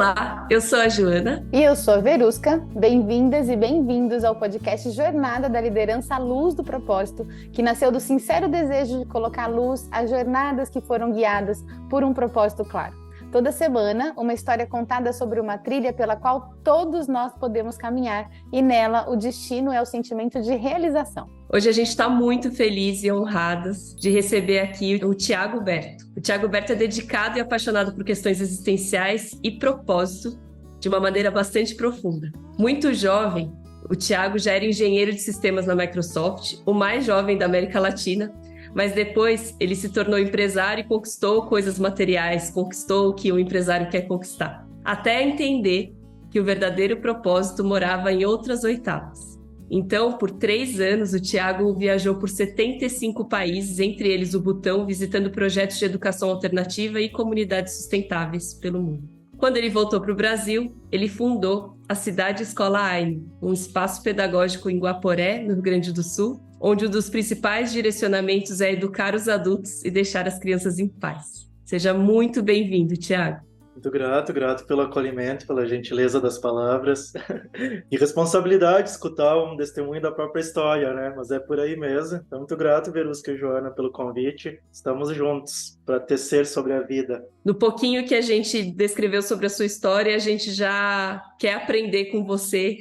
Olá, eu sou a Joana. E eu sou a Verusca. Bem-vindas e bem-vindos ao podcast Jornada da Liderança à Luz do Propósito, que nasceu do sincero desejo de colocar luz às jornadas que foram guiadas por um propósito claro. Toda semana, uma história contada sobre uma trilha pela qual todos nós podemos caminhar, e nela o destino é o sentimento de realização. Hoje a gente está muito feliz e honrados de receber aqui o Thiago Berto. O Thiago Berto é dedicado e apaixonado por questões existenciais e propósito de uma maneira bastante profunda. Muito jovem, o Thiago já era engenheiro de sistemas na Microsoft, o mais jovem da América Latina, mas depois ele se tornou empresário e conquistou coisas materiais, conquistou o que o empresário quer conquistar, até entender que o verdadeiro propósito morava em outras oitavas. Então, por 3 anos, o Thiago viajou por 75 países, entre eles o Butão, visitando projetos de educação alternativa e comunidades sustentáveis pelo mundo. Quando ele voltou para o Brasil, ele fundou a Cidade Escola Aine, um espaço pedagógico em Guaporé, no Rio Grande do Sul, onde um dos principais direcionamentos é educar os adultos e deixar as crianças em paz. Seja muito bem-vindo, Thiago. Muito grato pelo acolhimento, pela gentileza das palavras e responsabilidade de escutar um testemunho da própria história, né? Mas é por aí mesmo. Então, muito grato, Verusca e Joana, pelo convite. Estamos juntos para tecer sobre a vida. No pouquinho que a gente descreveu sobre a sua história, a gente já quer aprender com você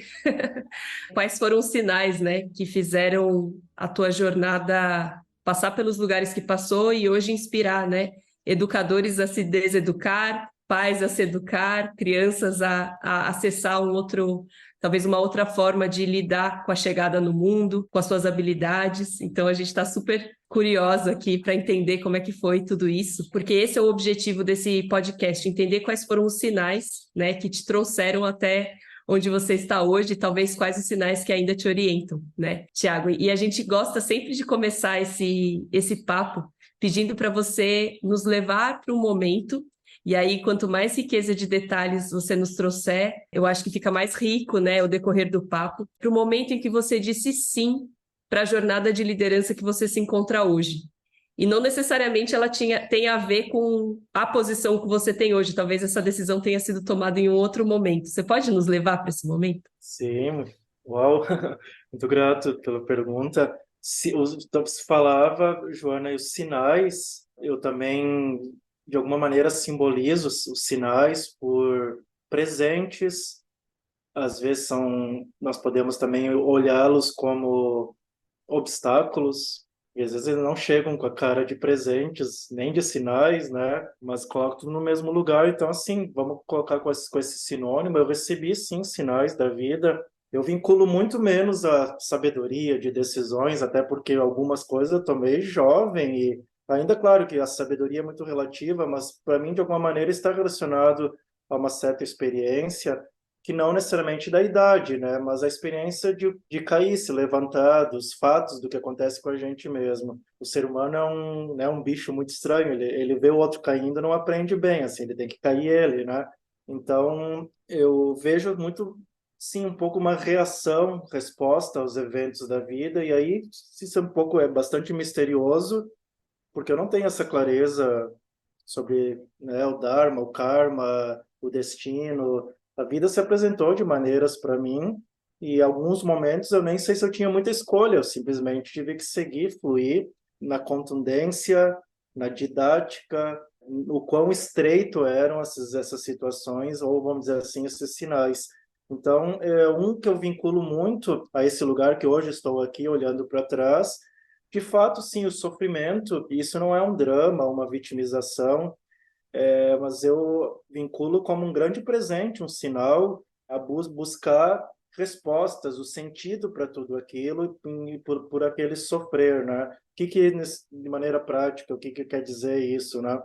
quais foram os sinais, né, que fizeram a tua jornada passar pelos lugares que passou e hoje inspirar, né, educadores a se deseducar, pais a se educar, crianças a acessar talvez uma outra forma de lidar com a chegada no mundo, com as suas habilidades. Então a gente está super curiosa aqui para entender como é que foi tudo isso, porque esse é o objetivo desse podcast, entender quais foram os sinais, né, que te trouxeram até onde você está hoje, e talvez quais os sinais que ainda te orientam, né, Thiago? E a gente gosta sempre de começar esse papo pedindo para você nos levar para um momento. E aí, quanto mais riqueza de detalhes você nos trouxer, eu acho que fica mais rico, né, o decorrer do papo, para o momento em que você disse sim para a jornada de liderança que você se encontra hoje. E não necessariamente ela tem a ver com a posição que você tem hoje. Talvez essa decisão tenha sido tomada em um outro momento. Você pode nos levar para esse momento? Sim, uau, muito grato pela pergunta. Então, se falava, Joana, e os sinais, eu também, de alguma maneira, simbolizo os sinais por presentes. Às vezes nós podemos também olhá-los como obstáculos, e às vezes eles não chegam com a cara de presentes, nem de sinais, né? Mas colocam tudo no mesmo lugar. Então, assim, vamos colocar com esse sinônimo. Eu recebi, sim, sinais da vida. Eu vinculo muito menos a sabedoria de decisões, até porque algumas coisas eu tomei jovem e ainda, claro que a sabedoria é muito relativa, mas para mim, de alguma maneira, está relacionado a uma certa experiência que não necessariamente da idade, né? Mas a experiência de cair, se levantar, dos fatos do que acontece com a gente mesmo. O ser humano é um bicho muito estranho, ele vê o outro caindo, não aprende bem, assim, ele tem que cair ele, né? Então, eu vejo muito, sim, um pouco uma reação, resposta aos eventos da vida, e aí isso é bastante misterioso, porque eu não tenho essa clareza sobre, né, o Dharma, o Karma, o destino. A vida se apresentou de maneiras para mim e em alguns momentos eu nem sei se eu tinha muita escolha, eu simplesmente tive que seguir, fluir na contundência, na didática, o quão estreito eram essas situações, ou vamos dizer assim, esses sinais. Então, é um que eu vinculo muito a esse lugar que hoje estou aqui olhando para trás. De fato, sim, o sofrimento, isso não é um drama, uma vitimização, mas eu vinculo como um grande presente, um sinal a buscar respostas, o sentido para tudo aquilo e por aquele sofrer, né? De maneira prática, o que quer dizer isso, né?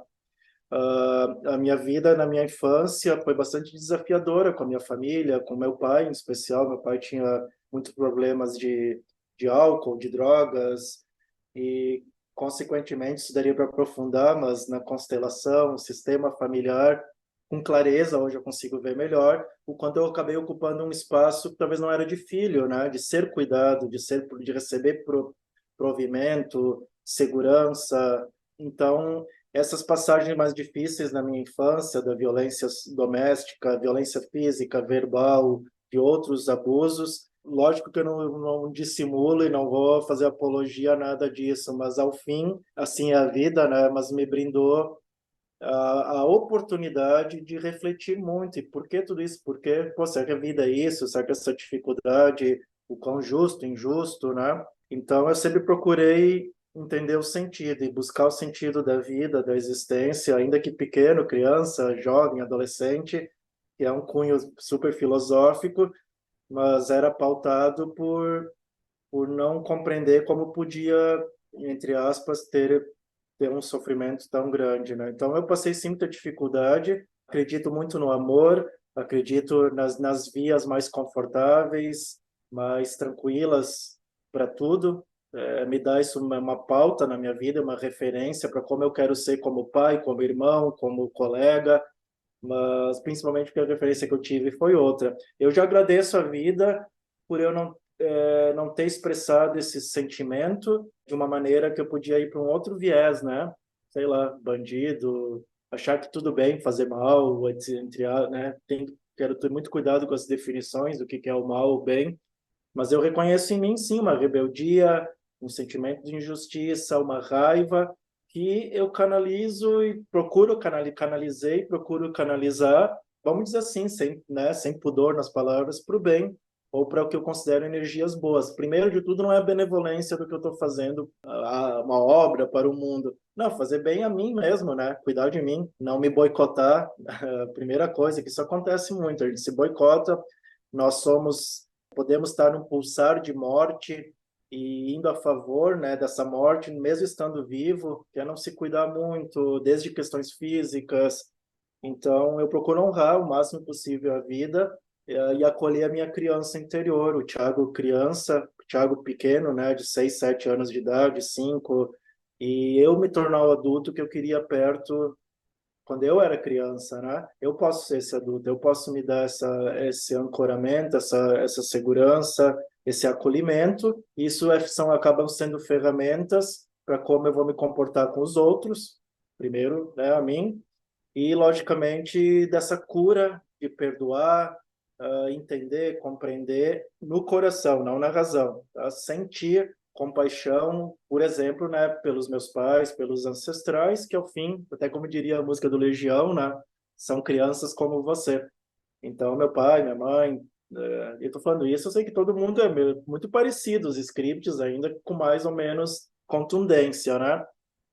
A minha vida na minha infância foi bastante desafiadora com a minha família, com meu pai em especial. Meu pai tinha muitos problemas de álcool, de drogas, e, consequentemente, isso daria para aprofundar, mas na constelação, o sistema familiar, com clareza, hoje eu consigo ver melhor, o quanto eu acabei ocupando um espaço que talvez não era de filho, né? De ser cuidado, de receber provimento, segurança. Então, essas passagens mais difíceis na minha infância, da violência doméstica, violência física, verbal, de outros abusos, lógico que eu não dissimulo e não vou fazer apologia a nada disso, mas ao fim, assim é a vida, né? Mas me brindou a oportunidade de refletir muito. E por que tudo isso? Porque, pô, será que a vida é isso? Será que essa dificuldade, o quão justo, injusto, né? Então, eu sempre procurei entender o sentido e buscar o sentido da vida, da existência, ainda que pequeno, criança, jovem, adolescente, que é um cunho super filosófico, mas era pautado por não compreender como podia, entre aspas, ter um sofrimento tão grande, né? Então eu passei sim muita dificuldade, acredito muito no amor, acredito nas vias mais confortáveis, mais tranquilas para tudo. Me dá isso uma pauta na minha vida, uma referência para como eu quero ser como pai, como irmão, como colega, mas principalmente porque a referência que eu tive foi outra. Eu já agradeço a vida por eu não ter expressado esse sentimento de uma maneira que eu podia ir para um outro viés, né? Sei lá, bandido, achar que tudo bem fazer mal, né? Quero ter muito cuidado com as definições do que é o mal ou o bem, mas eu reconheço em mim, sim, uma rebeldia, um sentimento de injustiça, uma raiva que eu canalizo e canalizei, procuro canalizar, vamos dizer assim, sem pudor nas palavras, para o bem ou para o que eu considero energias boas. Primeiro de tudo, não é a benevolência do que eu estou fazendo, uma obra para o mundo. Não, fazer bem a mim mesmo, né? Cuidar de mim, não me boicotar. A primeira coisa, que isso acontece muito, a gente se boicota, podemos estar num pulsar de morte e indo a favor, né, dessa morte, mesmo estando vivo, que é não se cuidar muito, desde questões físicas. Então, eu procuro honrar o máximo possível a vida e acolher a minha criança interior, o Thiago criança, o Thiago pequeno, né, de 6, 7 anos de idade, 5, e eu me tornar o adulto que eu queria perto quando eu era criança, né? Eu posso ser esse adulto, eu posso me dar esse ancoramento, essa segurança, esse acolhimento. Acabam sendo ferramentas para como eu vou me comportar com os outros, primeiro, né, a mim, e logicamente dessa cura de perdoar, entender, compreender no coração, não na razão, tá? Sentir compaixão, por exemplo, né, pelos meus pais, pelos ancestrais, que ao fim, até como diria a música do Legião, né, são crianças como você. Então, meu pai, minha mãe, eu tô falando isso, eu sei que todo mundo é muito parecido, os scripts ainda com mais ou menos contundência, né?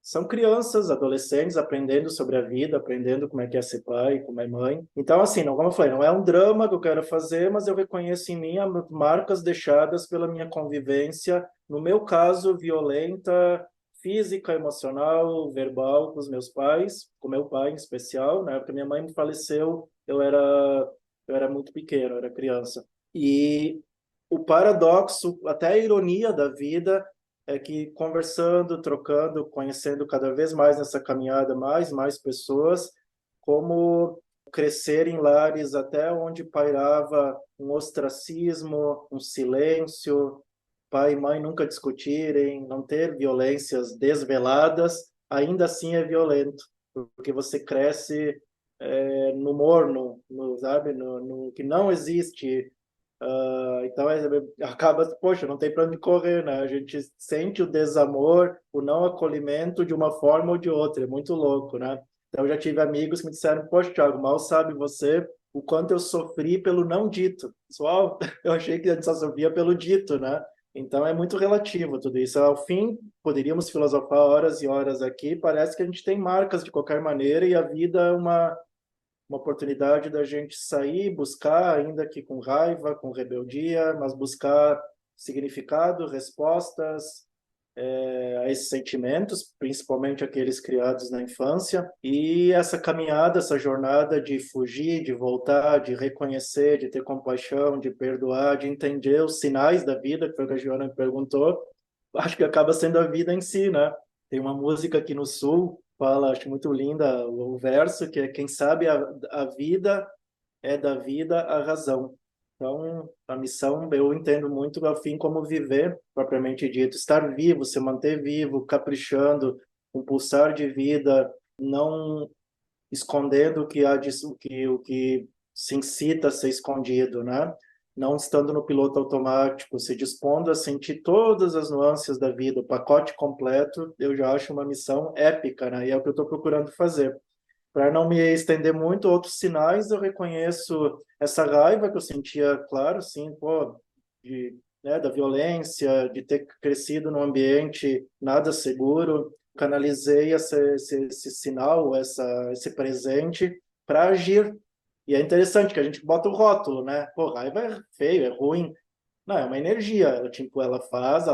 São crianças, adolescentes aprendendo sobre a vida, aprendendo como é que é ser pai, como é mãe. Então, assim, não, como eu falei, não é um drama que eu quero fazer, mas eu reconheço em mim as marcas deixadas pela minha convivência, no meu caso, violenta, física, emocional, verbal, com os meus pais, com meu pai em especial, né? Porque minha mãe faleceu, eu era muito pequeno, eu era criança. E o paradoxo, até a ironia da vida, é que conversando, trocando, conhecendo cada vez mais nessa caminhada mais pessoas, como crescer em lares até onde pairava um ostracismo, um silêncio, pai e mãe nunca discutirem, não ter violências desveladas, ainda assim é violento, porque você cresce no morno, sabe, no que não existe. Então acaba, poxa, não tem para onde correr, né? A gente sente o desamor, o não acolhimento de uma forma ou de outra, é muito louco, né? Então eu já tive amigos que me disseram, poxa, Thiago, mal sabe você o quanto eu sofri pelo não dito. Pessoal, eu achei que a gente só sofria pelo dito, né? Então é muito relativo tudo isso. Ao fim, poderíamos filosofar horas e horas aqui, parece que a gente tem marcas de qualquer maneira e a vida é uma oportunidade da gente sair, buscar, ainda que com raiva, com rebeldia, mas buscar significado, respostas a esses sentimentos, principalmente aqueles criados na infância. E essa caminhada, essa jornada de fugir, de voltar, de reconhecer, de ter compaixão, de perdoar, de entender os sinais da vida, que foi o que a Joana me perguntou, acho que acaba sendo a vida em si, né? Tem uma música aqui no Sul, fala, acho muito linda o verso, que é quem sabe a vida é da vida a razão. Então, a missão eu entendo muito ao fim como viver, propriamente dito, estar vivo, se manter vivo, caprichando, um pulsar de vida, não escondendo o que há o que se incita a ser escondido, né? Não estando no piloto automático, se dispondo a sentir todas as nuances da vida, o pacote completo, eu já acho uma missão épica, né? E é o que eu estou procurando fazer. Para não me estender muito, outros sinais, eu reconheço essa raiva que eu sentia, claro, sim, pô, da violência, de ter crescido num ambiente nada seguro, canalizei esse sinal, esse presente para agir. E é interessante que a gente bota o rótulo, né? Pô, raiva é feio, é ruim. Não, é uma energia. Tipo, ela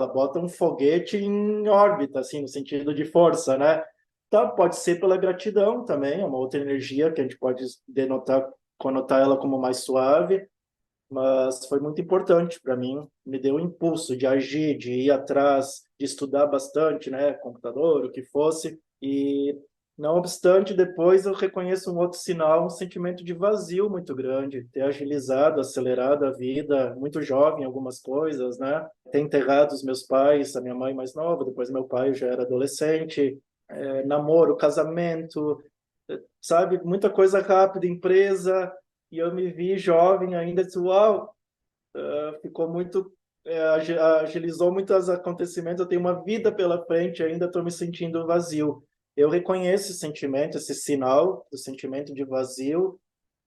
bota um foguete em órbita, assim, no sentido de força, né? Então, pode ser pela gratidão também, é uma outra energia que a gente pode conotar ela como mais suave, mas foi muito importante para mim, me deu um impulso de agir, de ir atrás, de estudar bastante, né, computador, o que fosse, e não obstante, depois eu reconheço um outro sinal, um sentimento de vazio muito grande, ter agilizado, acelerado a vida, muito jovem em algumas coisas, né, ter enterrado os meus pais, a minha mãe mais nova, depois meu pai já era adolescente, namoro, casamento, sabe, muita coisa rápida, empresa, e eu me vi jovem ainda, disse, uau, ficou muito, agilizou muitos acontecimentos, eu tenho uma vida pela frente, ainda estou me sentindo vazio. Eu reconheço esse sentimento, esse sinal do sentimento de vazio,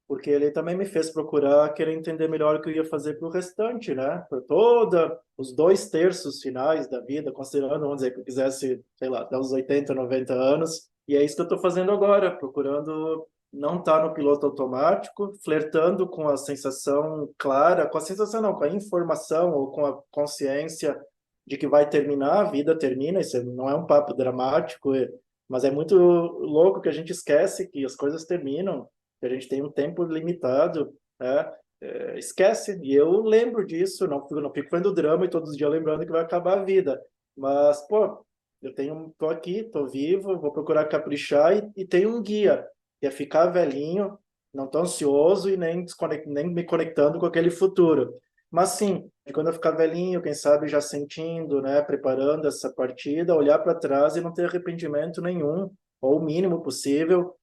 porque ele também me fez procurar querer entender melhor o que eu ia fazer para o restante, né? Para toda os 2/3 finais da vida, considerando, vamos dizer, que eu quisesse, sei lá, até os 80, 90 anos, e é isso que eu estou fazendo agora, procurando não estar no piloto automático, flertando com a sensação clara, com a sensação não, com a informação ou com a consciência de que vai terminar, a vida termina, isso não é um papo dramático, mas é muito louco que a gente esquece que as coisas terminam, que a gente tem um tempo limitado, né? Esquece, e eu lembro disso, não fico fazendo drama e todos os dias lembrando que vai acabar a vida, mas, pô, tô aqui, tô vivo, vou procurar caprichar e tenho um guia, que é ficar velhinho, não tô ansioso e nem me conectando com aquele futuro, mas sim, de quando eu ficar velhinho, quem sabe já sentindo, né, preparando essa partida, olhar para trás e não ter arrependimento nenhum, ou o mínimo possível,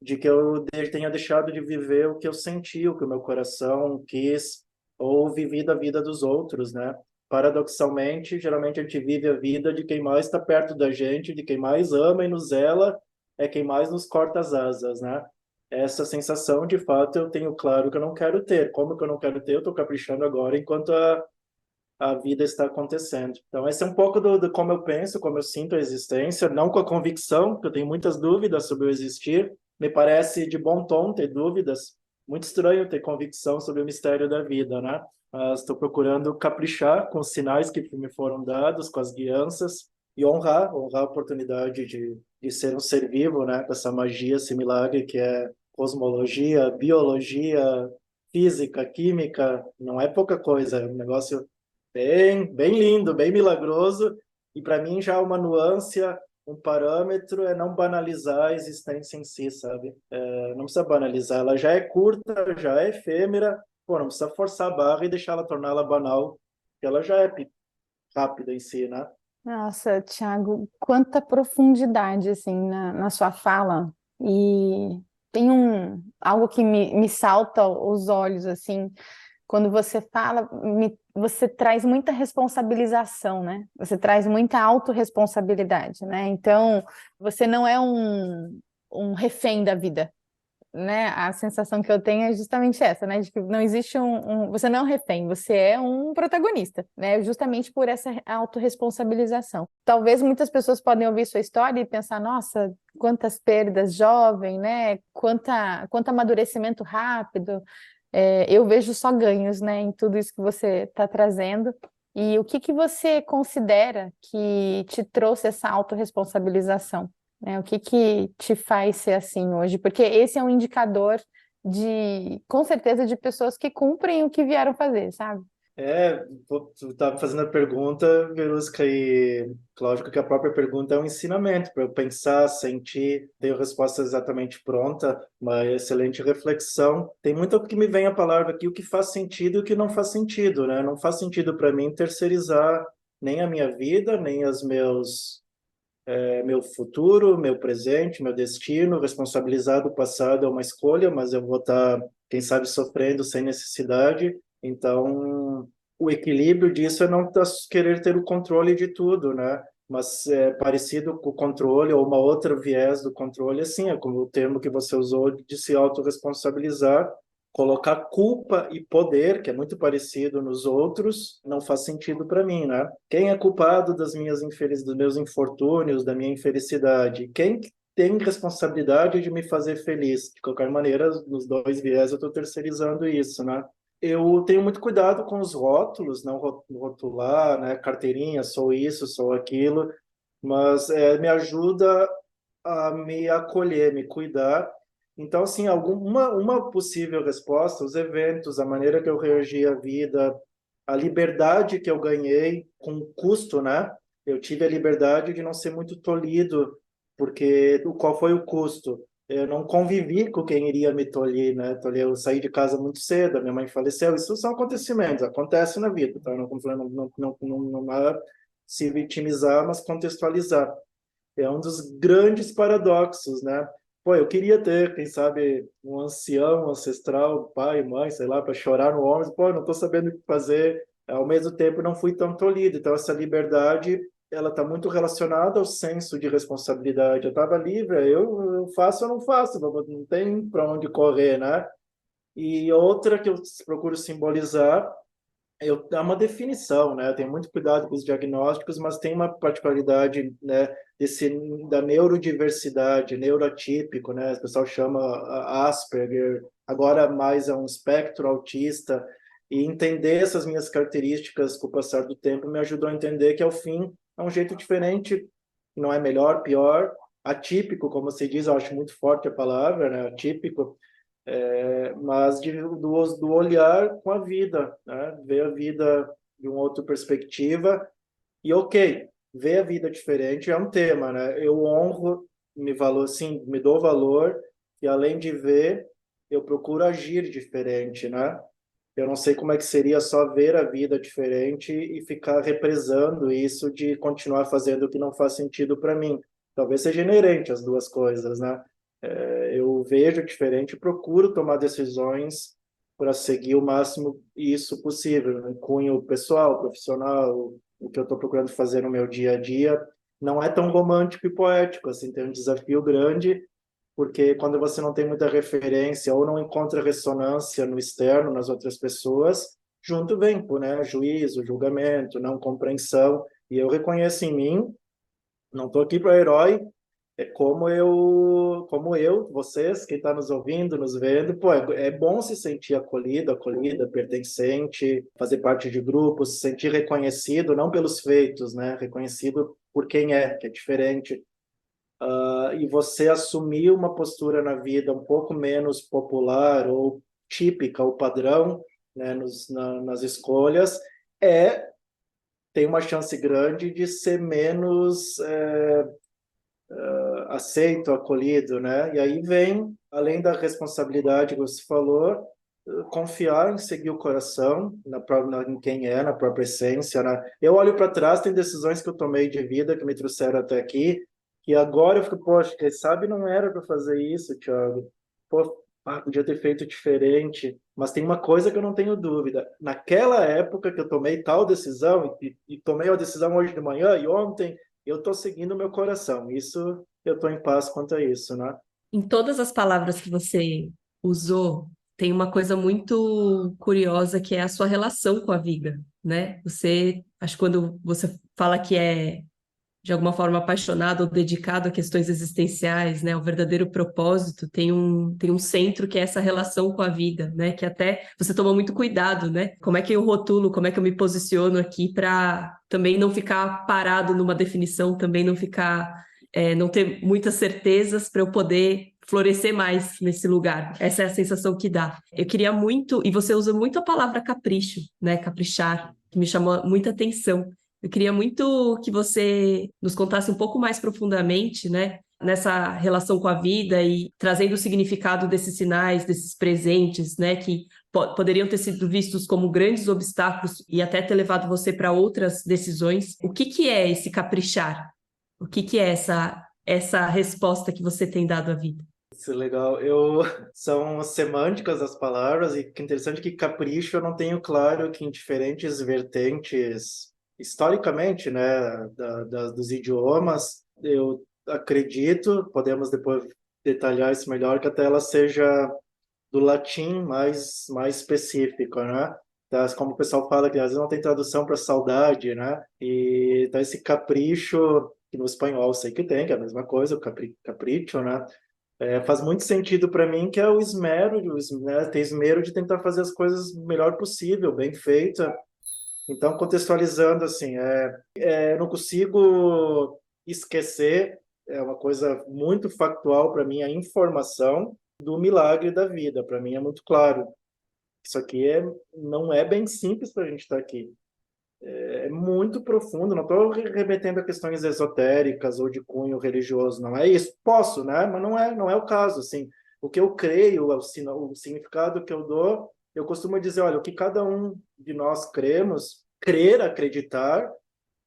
de que eu tenha deixado de viver o que eu senti, o que o meu coração quis, ou vivi da vida dos outros, né? Paradoxalmente, geralmente a gente vive a vida de quem mais está perto da gente, de quem mais ama e nos zela, é quem mais nos corta as asas, né? Essa sensação, de fato, eu tenho claro que eu não quero ter. Como que eu não quero ter? Eu estou caprichando agora enquanto a vida está acontecendo. Então, esse é um pouco do como eu penso, como eu sinto a existência, não com a convicção, que eu tenho muitas dúvidas sobre o existir. Me parece de bom tom ter dúvidas. Muito estranho ter convicção sobre o mistério da vida, né? Mas estou procurando caprichar com os sinais que me foram dados, com as guianças, e honrar a oportunidade de ser um ser vivo, né? Com essa magia, esse milagre que é cosmologia, biologia, física, química. Não é pouca coisa, é um negócio bem lindo, bem milagroso, e para mim já uma nuance, um parâmetro é não banalizar a existência em si, sabe? Não precisa banalizar, ela já é curta, já é efêmera, pô, não precisa forçar a barra e deixar ela torná-la banal, porque ela já é rápida em si, né? Nossa, Thiago, quanta profundidade assim na sua fala. E tem algo que me salta aos olhos assim, quando você fala, você traz muita responsabilização, né? Você traz muita autorresponsabilidade, né? Então, você não é um refém da vida, né? A sensação que eu tenho é justamente essa, né? De que não existe você não é um refém, você é um protagonista, né? Justamente por essa autorresponsabilização. Talvez muitas pessoas podem ouvir sua história e pensar, nossa, quantas perdas jovem, né? Quanto amadurecimento rápido. Eu vejo só ganhos, né? Em tudo isso que você está trazendo. E o que você considera que te trouxe essa autorresponsabilização? Né? O que te faz ser assim hoje? Porque esse é um indicador com certeza, de pessoas que cumprem o que vieram fazer, sabe? Tu tá fazendo a pergunta, Verusca, e lógico que a própria pergunta é um ensinamento para eu pensar, sentir, ter a resposta exatamente pronta, uma excelente reflexão. Tem muito que me vem a palavra aqui, o que faz sentido e o que não faz sentido, né? Não faz sentido para mim terceirizar nem a minha vida, nem meu futuro, meu presente, meu destino. Responsabilizar do passado é uma escolha, mas eu vou estar, quem sabe, sofrendo sem necessidade. Então, o equilíbrio disso é não querer ter o controle de tudo, né? Mas é parecido com o controle, ou uma outra viés do controle, assim, é como o termo que você usou de se autorresponsabilizar. Colocar culpa e poder, que é muito parecido nos outros, não faz sentido para mim, né? Quem é culpado dos meus infortúnios, da minha infelicidade? Quem tem responsabilidade de me fazer feliz? De qualquer maneira, nos dois viés eu estou terceirizando isso, né? Eu tenho muito cuidado com os rótulos, não rotular, né? Carteirinha, sou isso, sou aquilo, mas me ajuda a me acolher, me cuidar. Então, assim, uma possível resposta, os eventos, a maneira que eu reagi à vida, a liberdade que eu ganhei com custo, né? Eu tive a liberdade de não ser muito tolhido, porque qual foi o custo? Eu não convivi com quem iria me tolher, né? Eu saí de casa muito cedo, a minha mãe faleceu. Isso são acontecimentos, acontece na vida, tá? Não é se vitimizar, mas contextualizar. É um dos grandes paradoxos, né? Pô, eu queria ter, quem sabe, um ancião ancestral, pai, mãe, sei lá, para chorar no ombro. Pô, não estou sabendo o que fazer. Ao mesmo tempo, não fui tão tolhido. Então, essa liberdade, ela está muito relacionada ao senso de responsabilidade. Eu estava livre, eu faço ou não faço, não tem para onde correr, né? E outra que eu procuro simbolizar é uma definição, né? Eu tenho muito cuidado com os diagnósticos, mas tem uma particularidade, né, da neurodiversidade, neuroatípico, né? O pessoal chama Asperger, agora mais é um espectro autista, e entender essas minhas características com o passar do tempo me ajudou a entender que, ao fim, é um jeito diferente, não é melhor, pior, atípico, como se diz, eu acho muito forte a palavra, né? Atípico, mas do olhar com a vida, né? Ver a vida de uma outra perspectiva e, ok, ver a vida diferente é um tema, né? Eu honro, assim, me dou valor e, além de ver, eu procuro agir diferente, né? Eu não sei como é que seria só ver a vida diferente e ficar represando isso de continuar fazendo o que não faz sentido para mim. Talvez seja inerente as duas coisas, né? Eu vejo diferente e procuro tomar decisões para seguir o máximo isso possível, no cunho pessoal, profissional, o que eu estou procurando fazer no meu dia a dia. Não é tão romântico e poético, assim, tem um desafio grande, porque quando você não tem muita referência ou não encontra ressonância no externo, nas outras pessoas, junto vem, né? Juízo, julgamento, não compreensão. E eu reconheço em mim, não estou aqui para herói, como eu, vocês, quem está nos ouvindo, nos vendo, pô, é bom se sentir acolhido, acolhida, pertencente, fazer parte de grupos, se sentir reconhecido, não pelos feitos, né? Reconhecido por quem é, que é diferente. E você assumir uma postura na vida um pouco menos popular ou típica, ou padrão, né, nas escolhas, tem uma chance grande de ser menos aceito, acolhido, né? E aí vem, além da responsabilidade que você falou, confiar em seguir o coração, em quem é, na própria essência, né? Eu olho para trás, tem decisões que eu tomei de vida que me trouxeram até aqui, e agora eu fico, poxa, quem sabe não era para fazer isso, Thiago. Pô, podia ter feito diferente, mas tem uma coisa que eu não tenho dúvida. Naquela época que eu tomei tal decisão, e tomei a decisão hoje de manhã e ontem, eu estou seguindo o meu coração. Isso, eu estou em paz quanto a isso, né? Em todas as palavras que você usou, tem uma coisa muito curiosa que é a sua relação com a vida, né? Acho que quando você fala que é de alguma forma apaixonado ou dedicado a questões existenciais, né? O verdadeiro propósito tem um centro que é essa relação com a vida, né? Que até você toma muito cuidado, né? Como é que eu rotulo, como é que eu me posiciono aqui para também não ficar parado numa definição, também não ficar, não ter muitas certezas para eu poder florescer mais nesse lugar. Essa é a sensação que dá. Eu queria muito, e você usa muito a palavra capricho, né? Caprichar, que me chamou muita atenção. Eu queria muito que você nos contasse um pouco mais profundamente, né, nessa relação com a vida e trazendo o significado desses sinais, desses presentes, né, que poderiam ter sido vistos como grandes obstáculos e até ter levado você para outras decisões. O que é esse caprichar? O que que é essa resposta que você tem dado à vida? Isso é legal. São semânticas das palavras, e que interessante que capricho eu não tenho claro que em diferentes vertentes, historicamente, né, dos idiomas, eu acredito, podemos depois detalhar isso melhor, que até ela seja do latim mais específico, né? Então, como o pessoal fala que às vezes não tem tradução para saudade, né? E então esse capricho, que no espanhol eu sei que tem, que é a mesma coisa, o capricho, né? Faz muito sentido para mim, que é o esmero, né? Ter esmero de tentar fazer as coisas o melhor possível, bem feita. Então, contextualizando, assim, eu não consigo esquecer, é uma coisa muito factual para mim, a informação do milagre da vida. Para mim é muito claro. Isso aqui não é bem simples para a gente estar aqui. É muito profundo. Não estou remetendo a questões esotéricas ou de cunho religioso, não é isso. Posso, né? Mas não é o caso. Assim, o que eu creio, o significado que eu dou, eu costumo dizer, olha, o que cada um de nós cremos, crer, acreditar,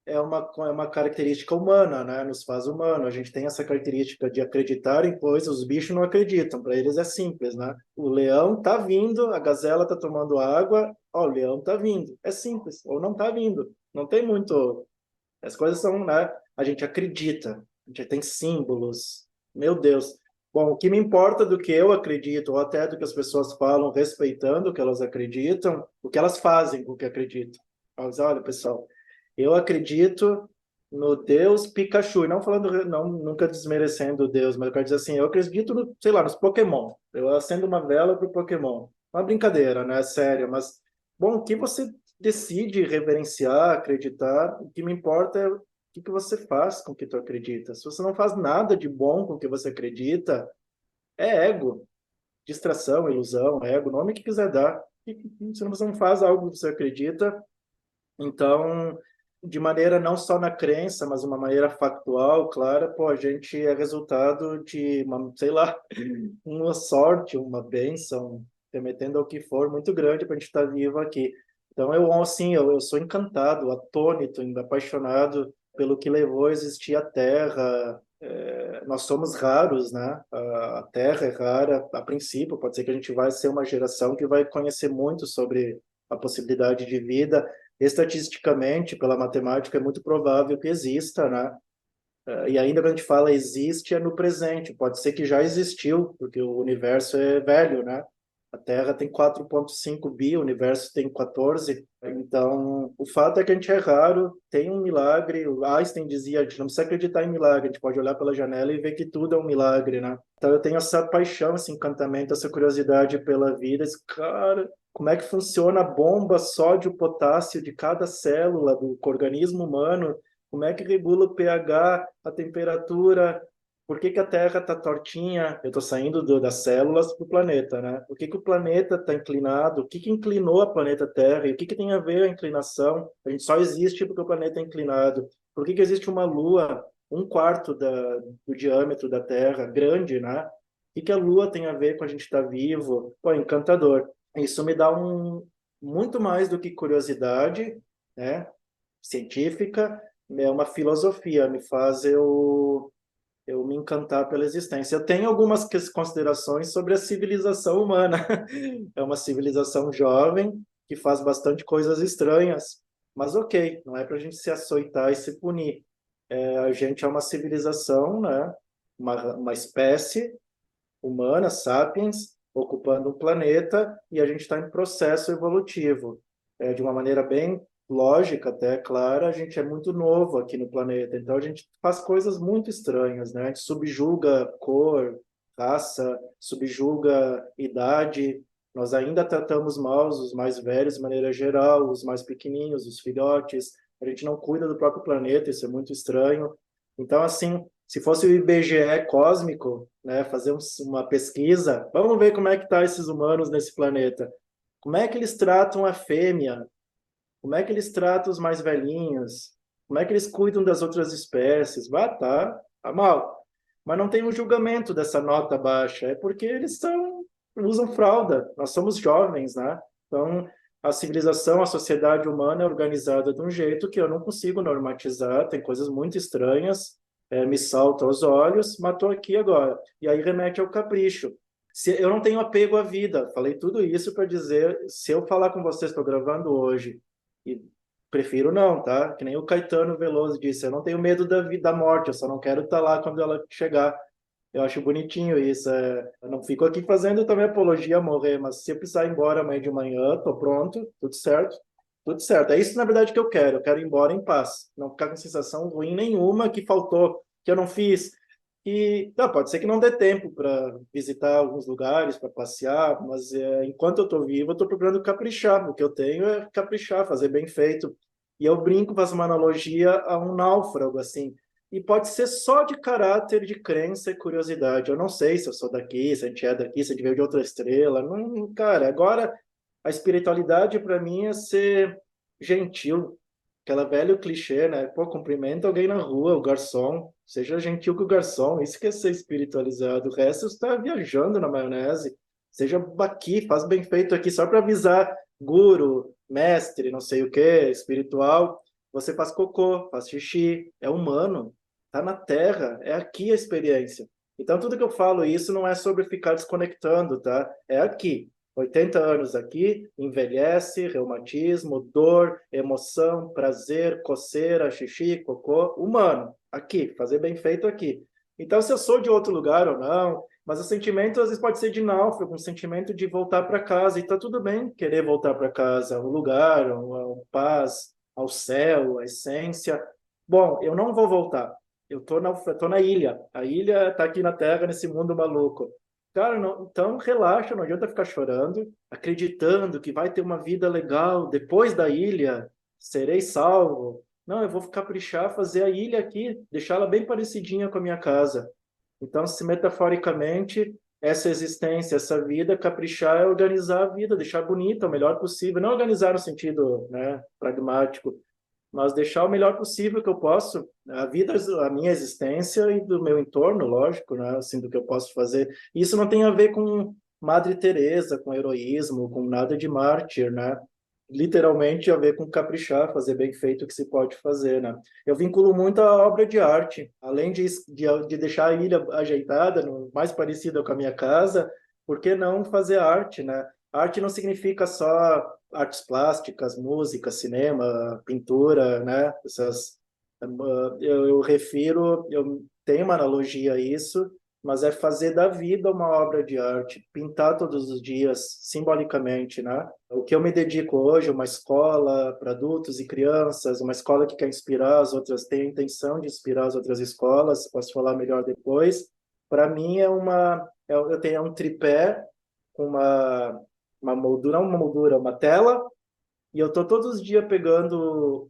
é uma característica humana, né? Nos faz humano. A gente tem essa característica de acreditar em coisas, os bichos não acreditam, para eles é simples, né? O leão tá vindo, a gazela tá tomando água, ó, o leão tá vindo. É simples, ou não tá vindo. Não tem muito. As coisas são, né? A gente acredita, a gente tem símbolos. Meu Deus. Bom, o que me importa do que eu acredito, ou até do que as pessoas falam, respeitando o que elas acreditam, o que elas fazem com o que acreditam. Mas, olha, pessoal, eu acredito no Deus Pikachu, e não falando, não, nunca desmerecendo o Deus, mas eu quero dizer assim, eu acredito no, sei lá, nos Pokémon. Eu acendo uma vela pro Pokémon. Uma brincadeira, né? Séria, mas bom, o que você decide reverenciar, acreditar, o que me importa é o que você faz com o que tu acredita. Se você não faz nada de bom com o que você acredita, é ego, distração, ilusão, ego, nome que quiser dar. Se você não faz algo que você acredita, então, de maneira não só na crença, mas uma maneira factual, clara, pô, a gente é resultado de uma, sei lá, uma sorte, uma bênção, remetendo ao que for, muito grande para a gente estar vivo aqui. Então, assim, eu sou encantado, atônito, ainda apaixonado pelo que levou a existir a Terra. Nós somos raros, né? A Terra é rara, a princípio, pode ser que a gente vai ser uma geração que vai conhecer muito sobre a possibilidade de vida. Estatisticamente, pela matemática, é muito provável que exista, né? E ainda quando a gente fala existe, é no presente. Pode ser que já existiu, porque o universo é velho, né? A Terra tem 4,5 bi, o universo tem 14. Então, o fato é que a gente é raro, tem um milagre. O Einstein dizia, a gente não precisa acreditar em milagre, a gente pode olhar pela janela e ver que tudo é um milagre, né? Então, eu tenho essa paixão, esse encantamento, essa curiosidade pela vida. Cara, como é que funciona a bomba sódio-potássio de cada célula do organismo humano? Como é que regula o pH, a temperatura? Por que a Terra está tortinha? Eu estou saindo das células para o planeta, né? Por que o planeta está inclinado? O que inclinou a planeta Terra? E o que tem a ver a inclinação? A gente só existe porque o planeta é inclinado. Por que existe uma Lua, um quarto do diâmetro da Terra, grande, né? O que a Lua tem a ver com a gente estar vivo? Pô, encantador. Isso me dá muito mais do que curiosidade, né? Científica, é uma filosofia, me faz eu me encantar pela existência. Eu tenho algumas considerações sobre a civilização humana. É uma civilização jovem que faz bastante coisas estranhas, mas ok, não é para a gente se açoitar e se punir. A gente é uma civilização, né? Uma espécie humana, sapiens, ocupando um planeta, e a gente está em processo evolutivo. De uma maneira bem lógica, até clara, a gente é muito novo aqui no planeta, então a gente faz coisas muito estranhas, né? A gente subjuga cor, raça, subjuga idade. Nós ainda tratamos mal os mais velhos de maneira geral, os mais pequenininhos, os filhotes. A gente não cuida do próprio planeta, isso é muito estranho. Então, assim, se fosse o IBGE cósmico, né, fazer uma pesquisa, vamos ver como é que tá esses humanos nesse planeta. Como é que eles tratam a fêmea? Como é que eles tratam os mais velhinhos? Como é que eles cuidam das outras espécies? Tá mal. Mas não tem um julgamento dessa nota baixa, é porque eles usam fralda. Nós somos jovens, né? Então, a civilização, a sociedade humana é organizada de um jeito que eu não consigo normatizar, tem coisas muito estranhas, me salta aos olhos, matou aqui agora. E aí remete ao capricho. Se eu não tenho apego à vida, falei tudo isso para dizer, se eu falar com vocês, estou gravando hoje, e prefiro não, tá? Que nem o Caetano Veloso disse, eu não tenho medo da vida, da morte, eu só não quero estar lá quando ela chegar. Eu acho bonitinho isso. Eu não fico aqui fazendo também apologia a morrer, mas se eu precisar ir embora amanhã de manhã, tô pronto, tudo certo. Tudo certo. É isso, na verdade, que eu quero. Eu quero ir embora em paz. Não ficar com sensação ruim nenhuma que faltou, que eu não fiz. E não, pode ser que não dê tempo para visitar alguns lugares, para passear, mas enquanto eu estou vivo, eu estou procurando caprichar. O que eu tenho é caprichar, fazer bem feito. E eu brinco, faço uma analogia a um náufrago, assim. E pode ser só de caráter, de crença e curiosidade. Eu não sei se eu sou daqui, se a gente é daqui, se a gente veio de outra estrela. Não, cara, agora a espiritualidade para mim é ser gentil. Aquela velho clichê, né? Pô, cumprimenta alguém na rua, o garçom. Seja gentil com o garçom. Isso que é ser espiritualizado. O resto está viajando na maionese. Seja aqui, faz bem feito aqui, só para avisar guru, mestre, não sei o que, espiritual. Você faz cocô, faz xixi, é humano, tá na Terra, é aqui a experiência. Então, tudo que eu falo isso não é sobre ficar desconectando, tá? É aqui. 80 anos aqui, envelhece, reumatismo, dor, emoção, prazer, coceira, xixi, cocô, humano, aqui, fazer bem feito aqui. Então, se eu sou de outro lugar ou não, mas o sentimento às vezes pode ser de náufrago, um sentimento de voltar para casa, e tá tudo bem querer voltar para casa, um lugar, uma paz, ao céu, a essência. Bom, eu não vou voltar. Eu tô na ilha. A ilha está aqui na Terra, nesse mundo maluco. Cara, não, então relaxa, não adianta ficar chorando, acreditando que vai ter uma vida legal depois da ilha, serei salvo. Não, eu vou caprichar, fazer a ilha aqui, deixá-la bem parecidinha com a minha casa. Então, se metaforicamente, essa existência, essa vida, caprichar é organizar a vida, deixar bonita, o melhor possível. Não organizar no sentido, né, pragmático, mas deixar o melhor possível que eu posso. A vida, a minha existência e do meu entorno, lógico, né, assim, do que eu posso fazer. Isso não tem a ver com Madre Teresa, com heroísmo, com nada de mártir, né? Literalmente a ver com caprichar, fazer bem feito o que se pode fazer, né? Eu vinculo muito a obra de arte, além de deixar a ilha ajeitada, mais parecida com a minha casa, por que não fazer arte, né? Arte não significa só artes plásticas, música, cinema, pintura, né? Eu tenho uma analogia a isso, mas é fazer da vida uma obra de arte, pintar todos os dias, simbolicamente, né? O que eu me dedico hoje, uma escola para adultos e crianças, uma escola que quer inspirar as outras, tem a intenção de inspirar as outras escolas, posso falar melhor depois. Para mim eu tenho um tripé com uma moldura, não uma moldura, uma tela, e eu estou todos os dias pegando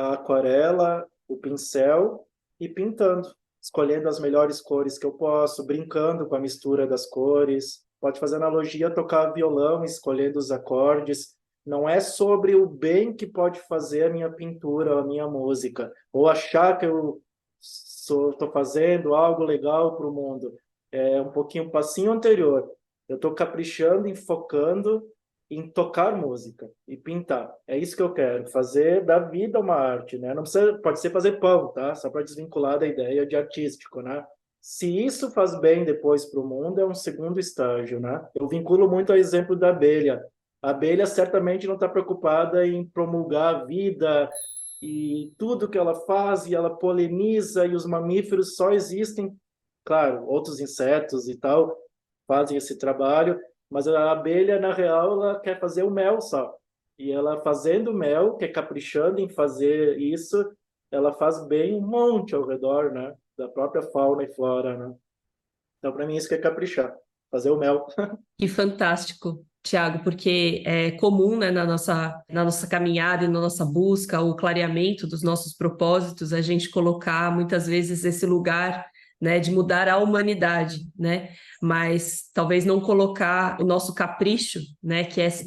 a aquarela, o pincel e pintando, escolhendo as melhores cores que eu posso, brincando com a mistura das cores. Pode fazer analogia, tocar violão, escolhendo os acordes. Não é sobre o bem que pode fazer a minha pintura, a minha música, ou achar que eu estou fazendo algo legal para o mundo. É um pouquinho, um passinho anterior. Eu estou caprichando, focando em tocar música e pintar. É isso que eu quero, fazer da vida uma arte, né? Não precisa, pode ser fazer pão, tá? Só para desvincular da ideia de artístico, né? Se isso faz bem depois para o mundo, é um segundo estágio, né? Eu vinculo muito ao exemplo da abelha. A abelha certamente não está preocupada em promulgar a vida e tudo que ela faz, e ela poliniza, e os mamíferos só existem, claro, outros insetos e tal, fazem esse trabalho, mas a abelha, na real, ela quer fazer o mel só. E ela fazendo mel, que é caprichando em fazer isso, ela faz bem um monte ao redor, né? Da própria fauna e flora, né? Então, para mim, isso que é caprichar, fazer o mel. Que fantástico, Tiago, porque é comum, né, na nossa caminhada e na nossa busca, o clareamento dos nossos propósitos, a gente colocar muitas vezes esse lugar, né, de mudar a humanidade, né, mas talvez não colocar o nosso capricho, né, que é essa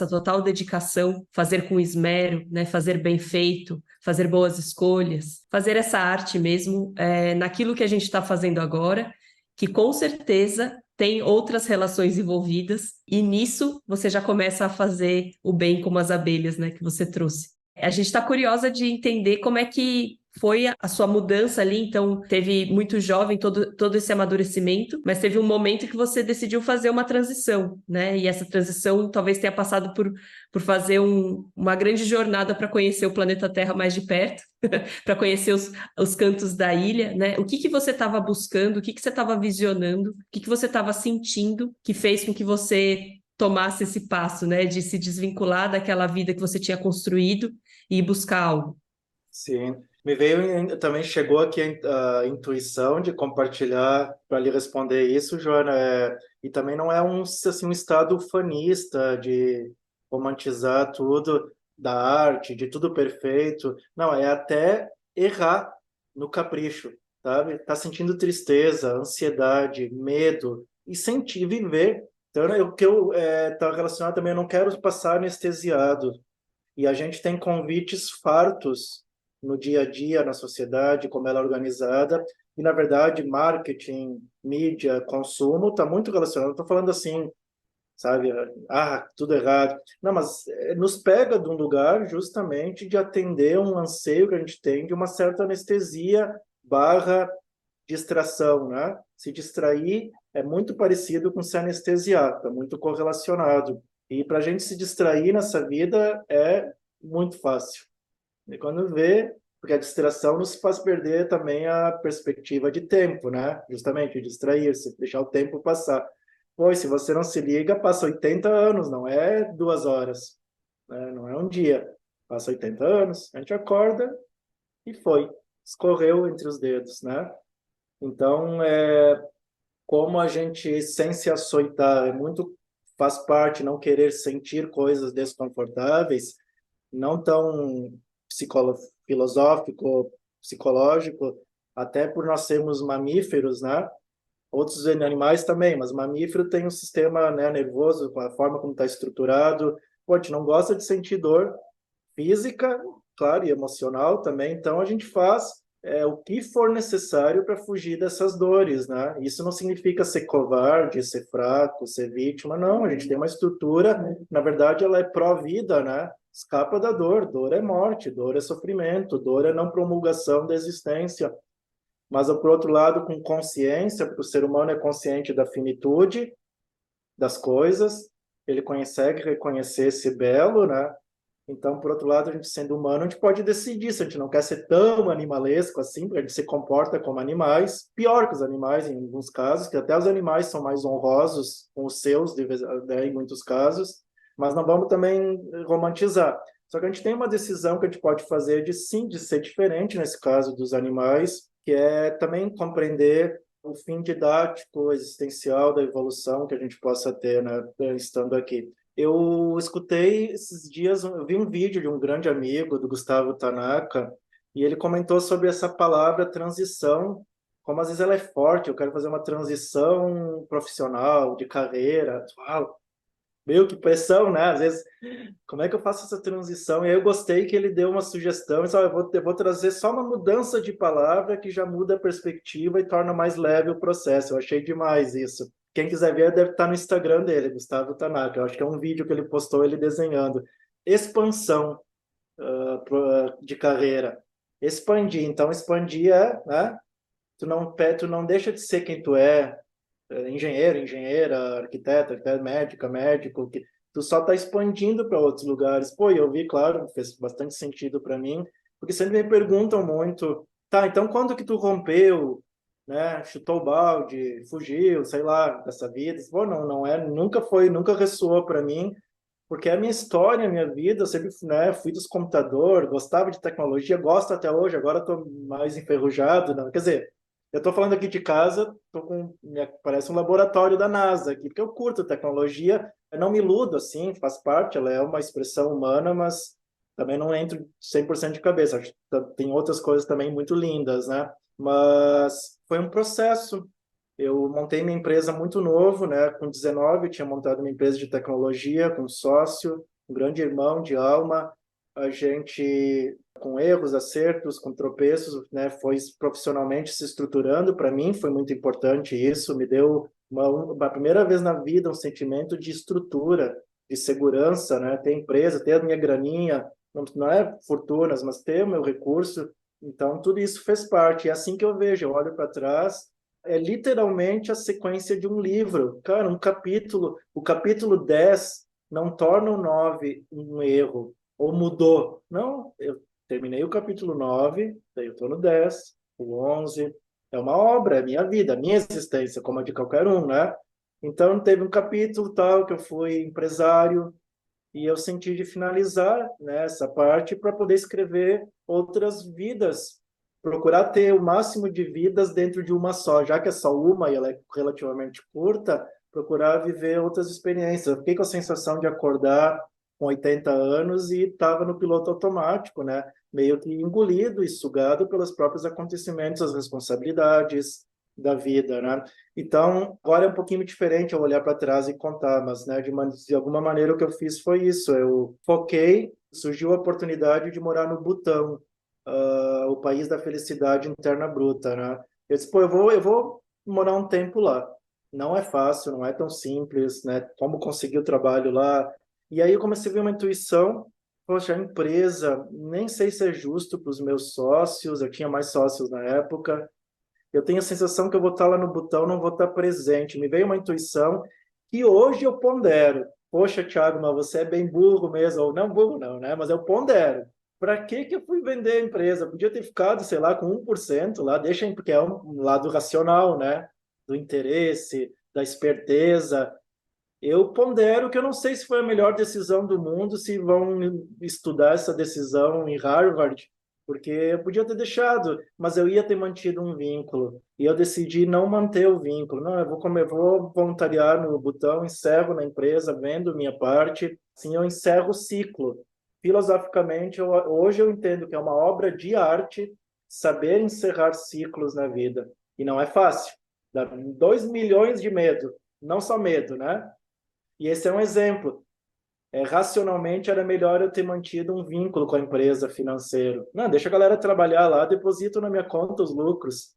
total dedicação, fazer com esmero, né, fazer bem feito, fazer boas escolhas, fazer essa arte mesmo naquilo que a gente está fazendo agora, que com certeza tem outras relações envolvidas, e nisso você já começa a fazer o bem como as abelhas, né, que você trouxe. A gente está curiosa de entender como é que foi a sua mudança ali? Então, teve muito jovem todo esse amadurecimento, mas teve um momento que você decidiu fazer uma transição, né? E essa transição talvez tenha passado por fazer uma grande jornada para conhecer o planeta Terra mais de perto, para conhecer os cantos da ilha, né? O que que você estava buscando, o que que você estava visionando, o que que você estava sentindo que fez com que você tomasse esse passo, né? De se desvincular daquela vida que você tinha construído e ir buscar algo. Sim. Me veio também chegou aqui a intuição de compartilhar para lhe responder isso, Joana. E também não é um estado ufanista de romantizar tudo da arte, de tudo perfeito. Não, é até errar no capricho, sabe? Tá sentindo tristeza, ansiedade, medo e sentir viver. Então, o que eu tá relacionado também, eu não quero passar anestesiado. E a gente tem convites fartos no dia a dia, na sociedade, como ela é organizada. E, na verdade, marketing, mídia, consumo está muito relacionado. Estou falando assim, sabe? Tudo errado. Não, mas nos pega de um lugar justamente de atender um anseio que a gente tem de uma certa anestesia barra distração, né? Se distrair é muito parecido com se anestesiar, está muito correlacionado. E para a gente se distrair nessa vida é muito fácil. E quando vê, porque a distração nos faz perder também a perspectiva de tempo, né? Justamente, distrair-se, deixar o tempo passar. Pois, se você não se liga, passa 80 anos, não é 2 horas, né? Não é um dia. Passa 80 anos, a gente acorda e foi. Escorreu entre os dedos, né? Então, como a gente, sem se açoitar, faz parte não querer sentir coisas desconfortáveis, não tão filosófico, psicológico, até por nós sermos mamíferos, né? Outros animais também, mas mamífero tem um sistema, né, nervoso, com a forma como está estruturado. Pô, a gente não gosta de sentir dor física, claro, e emocional também, então a gente faz o que for necessário para fugir dessas dores, né? Isso não significa ser covarde, ser fraco, ser vítima, não. A gente tem uma estrutura, na verdade, ela é pró-vida, né? Escapa da dor. Dor é morte, dor é sofrimento, dor é não promulgação da existência. Mas, por outro lado, com consciência, porque o ser humano é consciente da finitude das coisas, ele consegue reconhecer esse belo, né? Então, por outro lado, a gente sendo humano, a gente pode decidir se a gente não quer ser tão animalesco assim, porque a gente se comporta como animais, pior que os animais em alguns casos, que até os animais são mais honrosos com os seus, em muitos casos, mas não vamos também romantizar. Só que a gente tem uma decisão que a gente pode fazer de sim, de ser diferente nesse caso dos animais, que é também compreender o fim didático, existencial da evolução que a gente possa ter, né, estando aqui. Eu escutei esses dias, eu vi um vídeo de um grande amigo, do Gustavo Tanaka, e ele comentou sobre essa palavra transição, como às vezes ela é forte, eu quero fazer uma transição profissional, de carreira, meu, que pressão, né? Às vezes, como é que eu faço essa transição? E aí eu gostei que ele deu uma sugestão, e eu vou trazer só uma mudança de palavra que já muda a perspectiva e torna mais leve o processo. Eu achei demais isso. Quem quiser ver, deve estar no Instagram dele, Gustavo Tanaka. Eu acho que é um vídeo que ele postou, ele desenhando. Expansão de carreira. Expandir. Então, expandir né? Tu não deixa de ser quem tu é, engenheiro, engenheira, arquiteto, médico, que tu só está expandindo para outros lugares. Pô, eu vi, claro, fez bastante sentido para mim, porque sempre me perguntam muito, tá, então quando que tu rompeu, né, chutou o balde, fugiu, sei lá, dessa vida? Pô, nunca ressoou para mim, porque é a minha história, a minha vida, eu sempre, né, fui dos computadores, gostava de tecnologia, gosto até hoje, agora estou mais enferrujado, não, quer dizer, eu estou falando aqui de casa, parece um laboratório da NASA aqui, porque eu curto tecnologia, eu não me iludo assim, faz parte, ela é uma expressão humana, mas também não entro 100% de cabeça. Acho que tem outras coisas também muito lindas, né? Mas foi um processo. Eu montei minha empresa muito novo, né? Com 19, eu tinha montado uma empresa de tecnologia com um sócio, um grande irmão de alma. A gente, com erros, acertos, com tropeços, né? Foi profissionalmente se estruturando. Para mim, foi muito importante isso. Me deu uma primeira vez na vida um sentimento de estrutura, de segurança, né? Ter empresa, ter a minha graninha, não é fortunas, mas ter o meu recurso Então, tudo isso fez parte. É assim que eu vejo, eu olho para trás, é literalmente a sequência de um livro. Cara, o capítulo 10 não torna o 9 um erro, ou mudou. Não, eu terminei o capítulo 9, daí eu estou no 10, o 11. É uma obra, é minha vida, minha existência, como a de qualquer um, né? Então, teve um capítulo tal que eu fui empresário, e eu senti de finalizar, né, essa parte para poder escrever outras vidas, procurar ter o máximo de vidas dentro de uma só, já que é só uma e ela é relativamente curta, procurar viver outras experiências. Eu fiquei com a sensação de acordar com 80 anos e estava no piloto automático, né, meio que engolido e sugado pelos próprios acontecimentos, as responsabilidades da vida, né? Então, agora é um pouquinho diferente eu olhar para trás e contar, mas, né, de alguma maneira o que eu fiz foi isso. Eu foquei, surgiu a oportunidade de morar no Butão, o país da felicidade interna bruta, né? Eu disse, pô, eu vou morar um tempo lá. Não é fácil, não é tão simples, né? Como conseguir o trabalho lá? E aí eu comecei a ver uma intuição. Poxa, a empresa, nem sei se é justo para os meus sócios, eu tinha mais sócios na época, eu tenho a sensação que eu vou estar lá no Butão, não vou estar presente. Me veio uma intuição que hoje eu pondero. Poxa, Thiago, mas você é bem burro mesmo. Ou não burro não, né? Mas eu pondero. Para que eu fui vender a empresa? Podia ter ficado, sei lá, com 1% lá, deixa, porque é um lado racional, né? Do interesse, da esperteza. Eu pondero que eu não sei se foi a melhor decisão do mundo, se vão estudar essa decisão em Harvard, porque eu podia ter deixado, mas eu ia ter mantido um vínculo. E eu decidi não manter o vínculo. Não, eu vou voluntariar no Butão, encerro na empresa, vendo minha parte, sim, eu encerro o ciclo. Filosoficamente, hoje eu entendo que é uma obra de arte saber encerrar ciclos na vida. E não é fácil. Dá 2 milhões de medo. Não só medo, né? E esse é um exemplo. Racionalmente, era melhor eu ter mantido um vínculo com a empresa financeiro. Não, deixa a galera trabalhar lá, deposito na minha conta os lucros.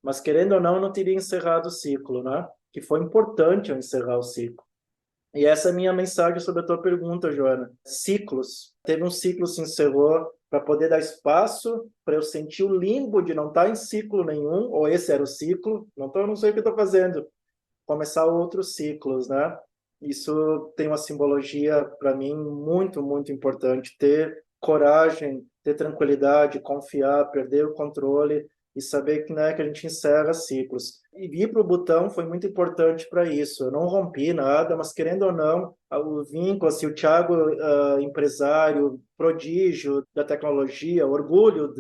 Mas, querendo ou não, eu não teria encerrado o ciclo, né? Que foi importante eu encerrar o ciclo. E essa é a minha mensagem sobre a tua pergunta, Joana. Ciclos. Teve um ciclo que se encerrou para poder dar espaço para eu sentir o limbo de não estar em ciclo nenhum, ou esse era o ciclo, não sei o que estou fazendo. Começar outros ciclos, né? Isso tem uma simbologia para mim muito, muito importante. Ter coragem, ter tranquilidade, confiar, perder o controle e saber que, né, que a gente encerra ciclos. E vir para o Butão foi muito importante para isso. Eu não rompi nada, mas querendo ou não, o vínculo, assim, o Thiago, empresário, prodígio da tecnologia, orgulho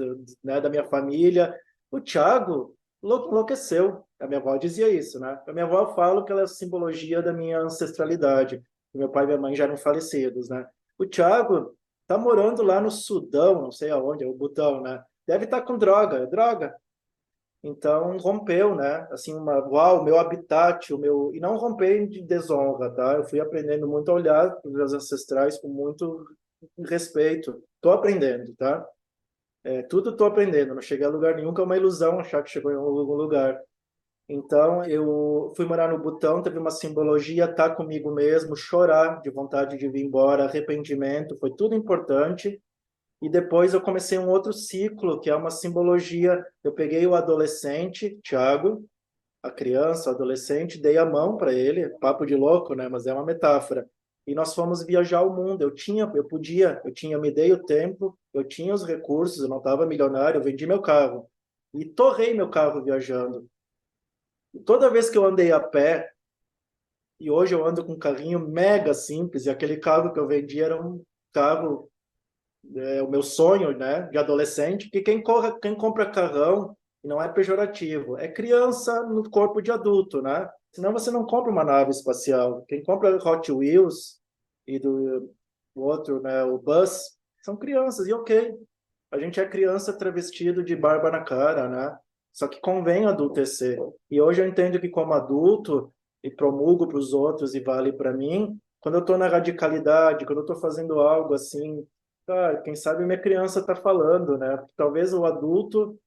né, da minha família, o Thiago enlouqueceu. A minha avó dizia isso, né? A minha avó, eu falo que ela é a simbologia da minha ancestralidade. Meu pai e minha mãe já eram falecidos, né? O Thiago tá morando lá no Sudão, não sei aonde, é o Butão, né? Deve estar com droga, é droga. Então, rompeu, né? Assim, uau, o meu habitat, o meu... E não romper de desonra, tá? Eu fui aprendendo muito a olhar para os meus ancestrais com muito respeito. Tô aprendendo, tá? Tudo estou aprendendo, não cheguei a lugar nenhum, que é uma ilusão achar que chegou em algum lugar. Então, eu fui morar no Butão, teve uma simbologia, estar comigo mesmo, chorar de vontade de vir embora, arrependimento, foi tudo importante. E depois eu comecei um outro ciclo, que é uma simbologia. Eu peguei o adolescente, Thiago, a criança, o adolescente, dei a mão para ele, papo de louco, né? Mas é uma metáfora. E nós fomos viajar o mundo. Me dei o tempo, eu tinha os recursos, eu não estava milionário, eu vendi meu carro. E torrei meu carro viajando. E toda vez que eu andei a pé, e hoje eu ando com um carrinho mega simples, e aquele carro que eu vendi era um carro, o meu sonho, né, de adolescente, que quem compra carrão, e não é pejorativo, é criança no corpo de adulto, né? Senão você não compra uma nave espacial. Quem compra Hot Wheels e o outro, né, o Buzz, são crianças, e ok. A gente é criança travestido de barba na cara, né? Só que convém adultecer. E hoje eu entendo que como adulto, e promulgo para os outros e vale para mim, quando eu estou na radicalidade, quando eu estou fazendo algo assim, cara, quem sabe minha criança está falando, né? Porque talvez o adulto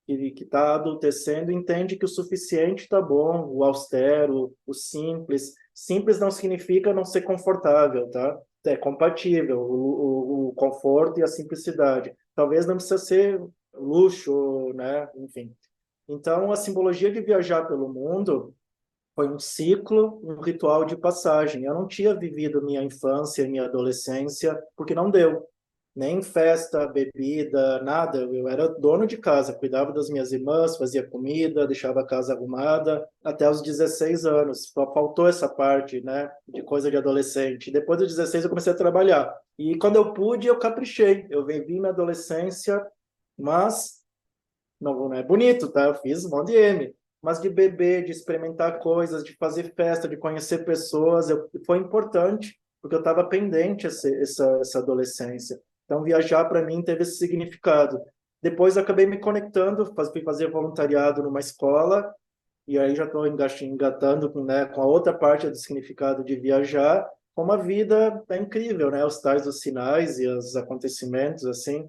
que está adultecendo entende que o suficiente está bom, o austero, o simples. Simples não significa não ser confortável, tá? É compatível o conforto e a simplicidade. Talvez não precisa ser luxo, né? Enfim. Então, a simbologia de viajar pelo mundo foi um ciclo, um ritual de passagem. Eu não tinha vivido minha infância, minha adolescência, porque não deu. Nem festa, bebida, nada. Eu era dono de casa, cuidava das minhas irmãs, fazia comida, deixava a casa arrumada, até os 16 anos. Só faltou essa parte, né, de coisa de adolescente. Depois dos 16 eu comecei a trabalhar. E quando eu pude, eu caprichei. Eu vivi minha adolescência, mas não é bonito, tá? Eu fiz um monte de M. Mas de beber, de experimentar coisas, de fazer festa, de conhecer pessoas, foi importante, porque eu estava pendente essa adolescência. Então, viajar para mim teve esse significado. Depois, acabei me conectando, fui fazer voluntariado numa escola, e aí já estou engatando com, né, com a outra parte do significado de viajar. Como a vida é incrível, né? Os tais dos sinais e os acontecimentos, assim.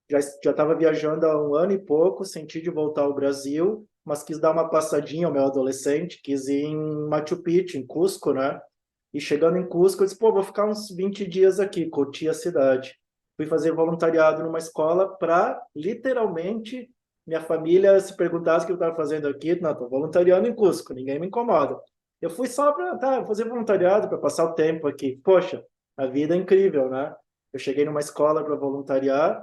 Já estava viajando há um ano e pouco, senti de voltar ao Brasil, mas quis dar uma passadinha ao meu adolescente, quis ir em Machu Picchu, em Cusco, né? E chegando em Cusco, eu disse, pô, vou ficar uns 20 dias aqui, curtir a cidade. Fui fazer voluntariado numa escola para, literalmente, minha família se perguntasse o que eu estava fazendo aqui. Não, estou voluntariando em Cusco, ninguém me incomoda. Eu fui só para fazer voluntariado, para passar o tempo aqui. Poxa, a vida é incrível, né? Eu cheguei numa escola para voluntariar,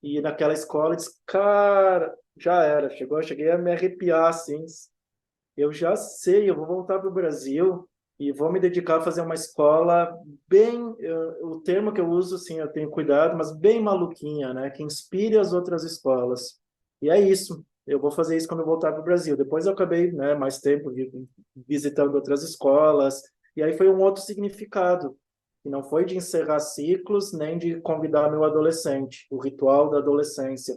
e naquela escola, eu disse, cara, já era. Cheguei a me arrepiar, assim. Eu já sei, eu vou voltar para o Brasil e vou me dedicar a fazer uma escola bem, o termo que eu uso, assim, eu tenho cuidado, mas bem maluquinha, né? Que inspire as outras escolas. E é isso. Eu vou fazer isso quando eu voltar para o Brasil. Depois eu acabei, né, mais tempo visitando outras escolas. E aí foi um outro significado. E não foi de encerrar ciclos, nem de convidar meu adolescente, o ritual da adolescência.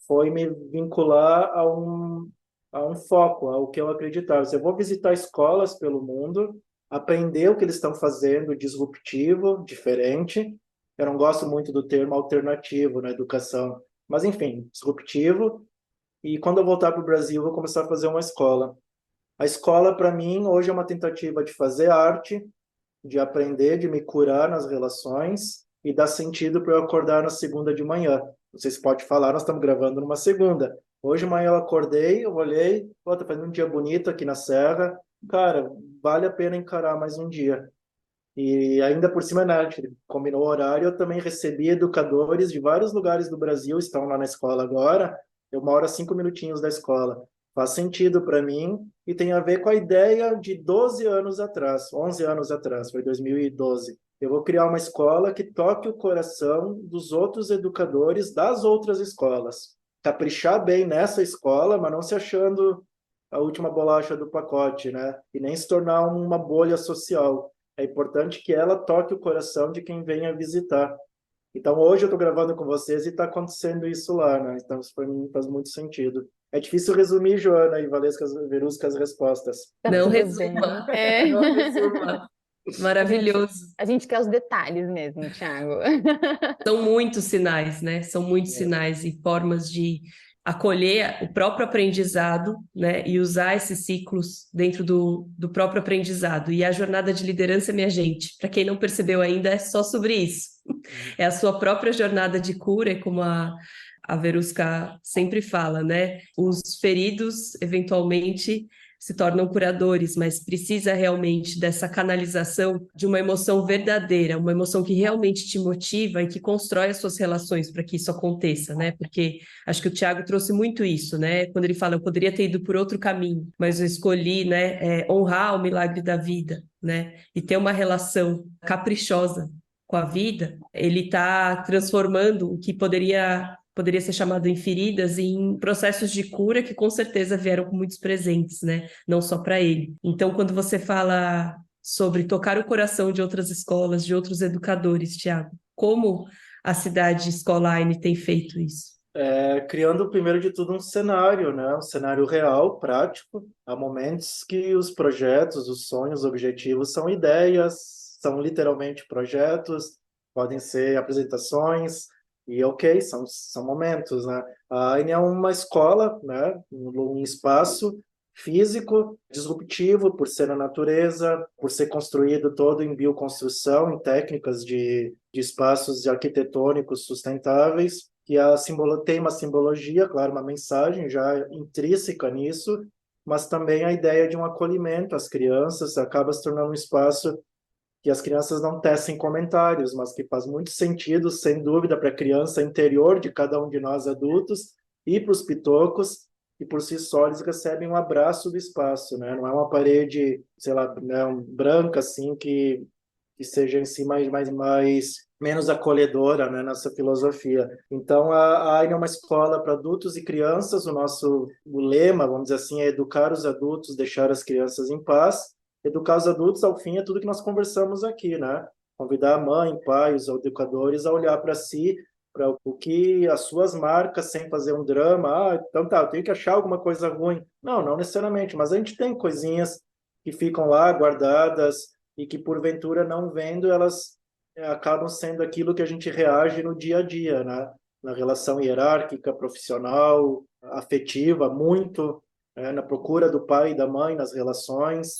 Foi me vincular a um foco, ao que eu acreditava. Eu vou visitar escolas pelo mundo, aprender o que eles estão fazendo disruptivo, diferente. Eu não gosto muito do termo alternativo na educação, mas enfim, disruptivo. E quando eu voltar para o Brasil, eu vou começar a fazer uma escola. A escola, para mim, hoje é uma tentativa de fazer arte, de aprender, de me curar nas relações e dar sentido para eu acordar na segunda de manhã. Vocês podem falar, nós estamos gravando numa segunda. Hoje de manhã eu acordei, eu olhei, pô, tá fazendo um dia bonito aqui na Serra. Cara, vale a pena encarar mais um dia. E ainda por cima, né, combinou o horário, eu também recebi educadores de vários lugares do Brasil, estão lá na escola agora. Eu moro a 5 minutinhos da escola. Faz sentido para mim e tem a ver com a ideia de 12 anos atrás, 11 anos atrás, foi 2012. Eu vou criar uma escola que toque o coração dos outros educadores das outras escolas. Caprichar bem nessa escola, mas não se achando a última bolacha do pacote, né? E nem se tornar uma bolha social. É importante que ela toque o coração de quem venha visitar. Então, hoje eu estou gravando com vocês e está acontecendo isso lá, né? Então, isso para mim faz muito sentido. É difícil resumir, Joana e Verusca, as respostas. Tá Não tudo resuma. bem. É. Não resuma. Maravilhoso. A gente quer os detalhes mesmo, Thiago. São muitos sinais, né? São muitos sinais e formas de acolher o próprio aprendizado, né? E usar esses ciclos dentro do próprio aprendizado. E a jornada de liderança, minha gente, para quem não percebeu ainda, é só sobre isso. É a sua própria jornada de cura, como a Verusca sempre fala, né? Os feridos, eventualmente, se tornam curadores, mas precisa realmente dessa canalização de uma emoção verdadeira, uma emoção que realmente te motiva e que constrói as suas relações para que isso aconteça, né? Porque acho que o Tiago trouxe muito isso, né? Quando ele fala, eu poderia ter ido por outro caminho, mas eu escolhi, né, honrar o milagre da vida, né? E ter uma relação caprichosa com a vida, ele está transformando o que poderia ser chamado em feridas em processos de cura que com certeza vieram com muitos presentes, né? Não só para ele. Então, quando você fala sobre tocar o coração de outras escolas, de outros educadores, Tiago, como a cidade Escoline tem feito isso? Criando, primeiro de tudo, um cenário, né? Um cenário real, prático. Há momentos que os projetos, os sonhos, os objetivos são ideias, são literalmente projetos, podem ser apresentações, e ok, são momentos, né? A AINE é uma escola, né? Um espaço físico, disruptivo, por ser na natureza, por ser construído todo em bioconstrução, em técnicas de espaços arquitetônicos sustentáveis. que tem uma simbologia, claro, uma mensagem já intrínseca nisso, mas também a ideia de um acolhimento às crianças acaba se tornando um espaço que as crianças não tecem comentários, mas que faz muito sentido, sem dúvida, para a criança interior de cada um de nós adultos e para os pitocos, e por si só eles recebem um abraço do espaço, né? Não é uma parede, sei lá, né, branca assim que seja em si menos acolhedora, né, nessa filosofia. Então, a AINE é uma escola para adultos e crianças. O lema, vamos dizer assim, é educar os adultos, deixar as crianças em paz. Educar os adultos, ao fim, é tudo que nós conversamos aqui, né? Convidar a mãe, pai, os educadores a olhar para si, para o que as suas marcas, sem fazer um drama. Ah, então tá, eu tenho que achar alguma coisa ruim. Não, não necessariamente, mas a gente tem coisinhas que ficam lá guardadas, e que, porventura, não vendo, elas acabam sendo aquilo que a gente reage no dia a dia, né? Na relação hierárquica, profissional, afetiva, muito, na procura do pai e da mãe, nas relações.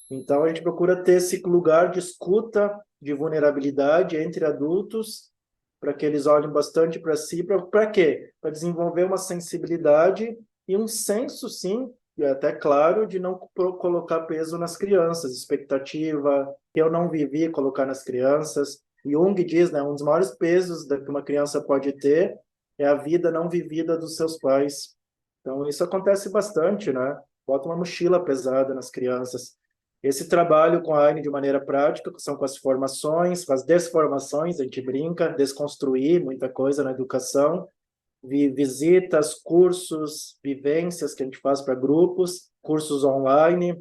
Então, a gente procura ter esse lugar de escuta, de vulnerabilidade entre adultos, para que eles olhem bastante para si. Para quê? Para desenvolver uma sensibilidade e um senso, sim, e até claro, de não colocar peso nas crianças, expectativa que eu não vivi colocar nas crianças. Jung diz, né, um dos maiores pesos que uma criança pode ter é a vida não vivida dos seus pais. Então, isso acontece bastante, né? Bota uma mochila pesada nas crianças. Esse trabalho com a AINE de maneira prática, que são com as formações, com as desformações, a gente brinca, desconstruir muita coisa na educação, visitas, cursos, vivências que a gente faz para grupos, cursos online,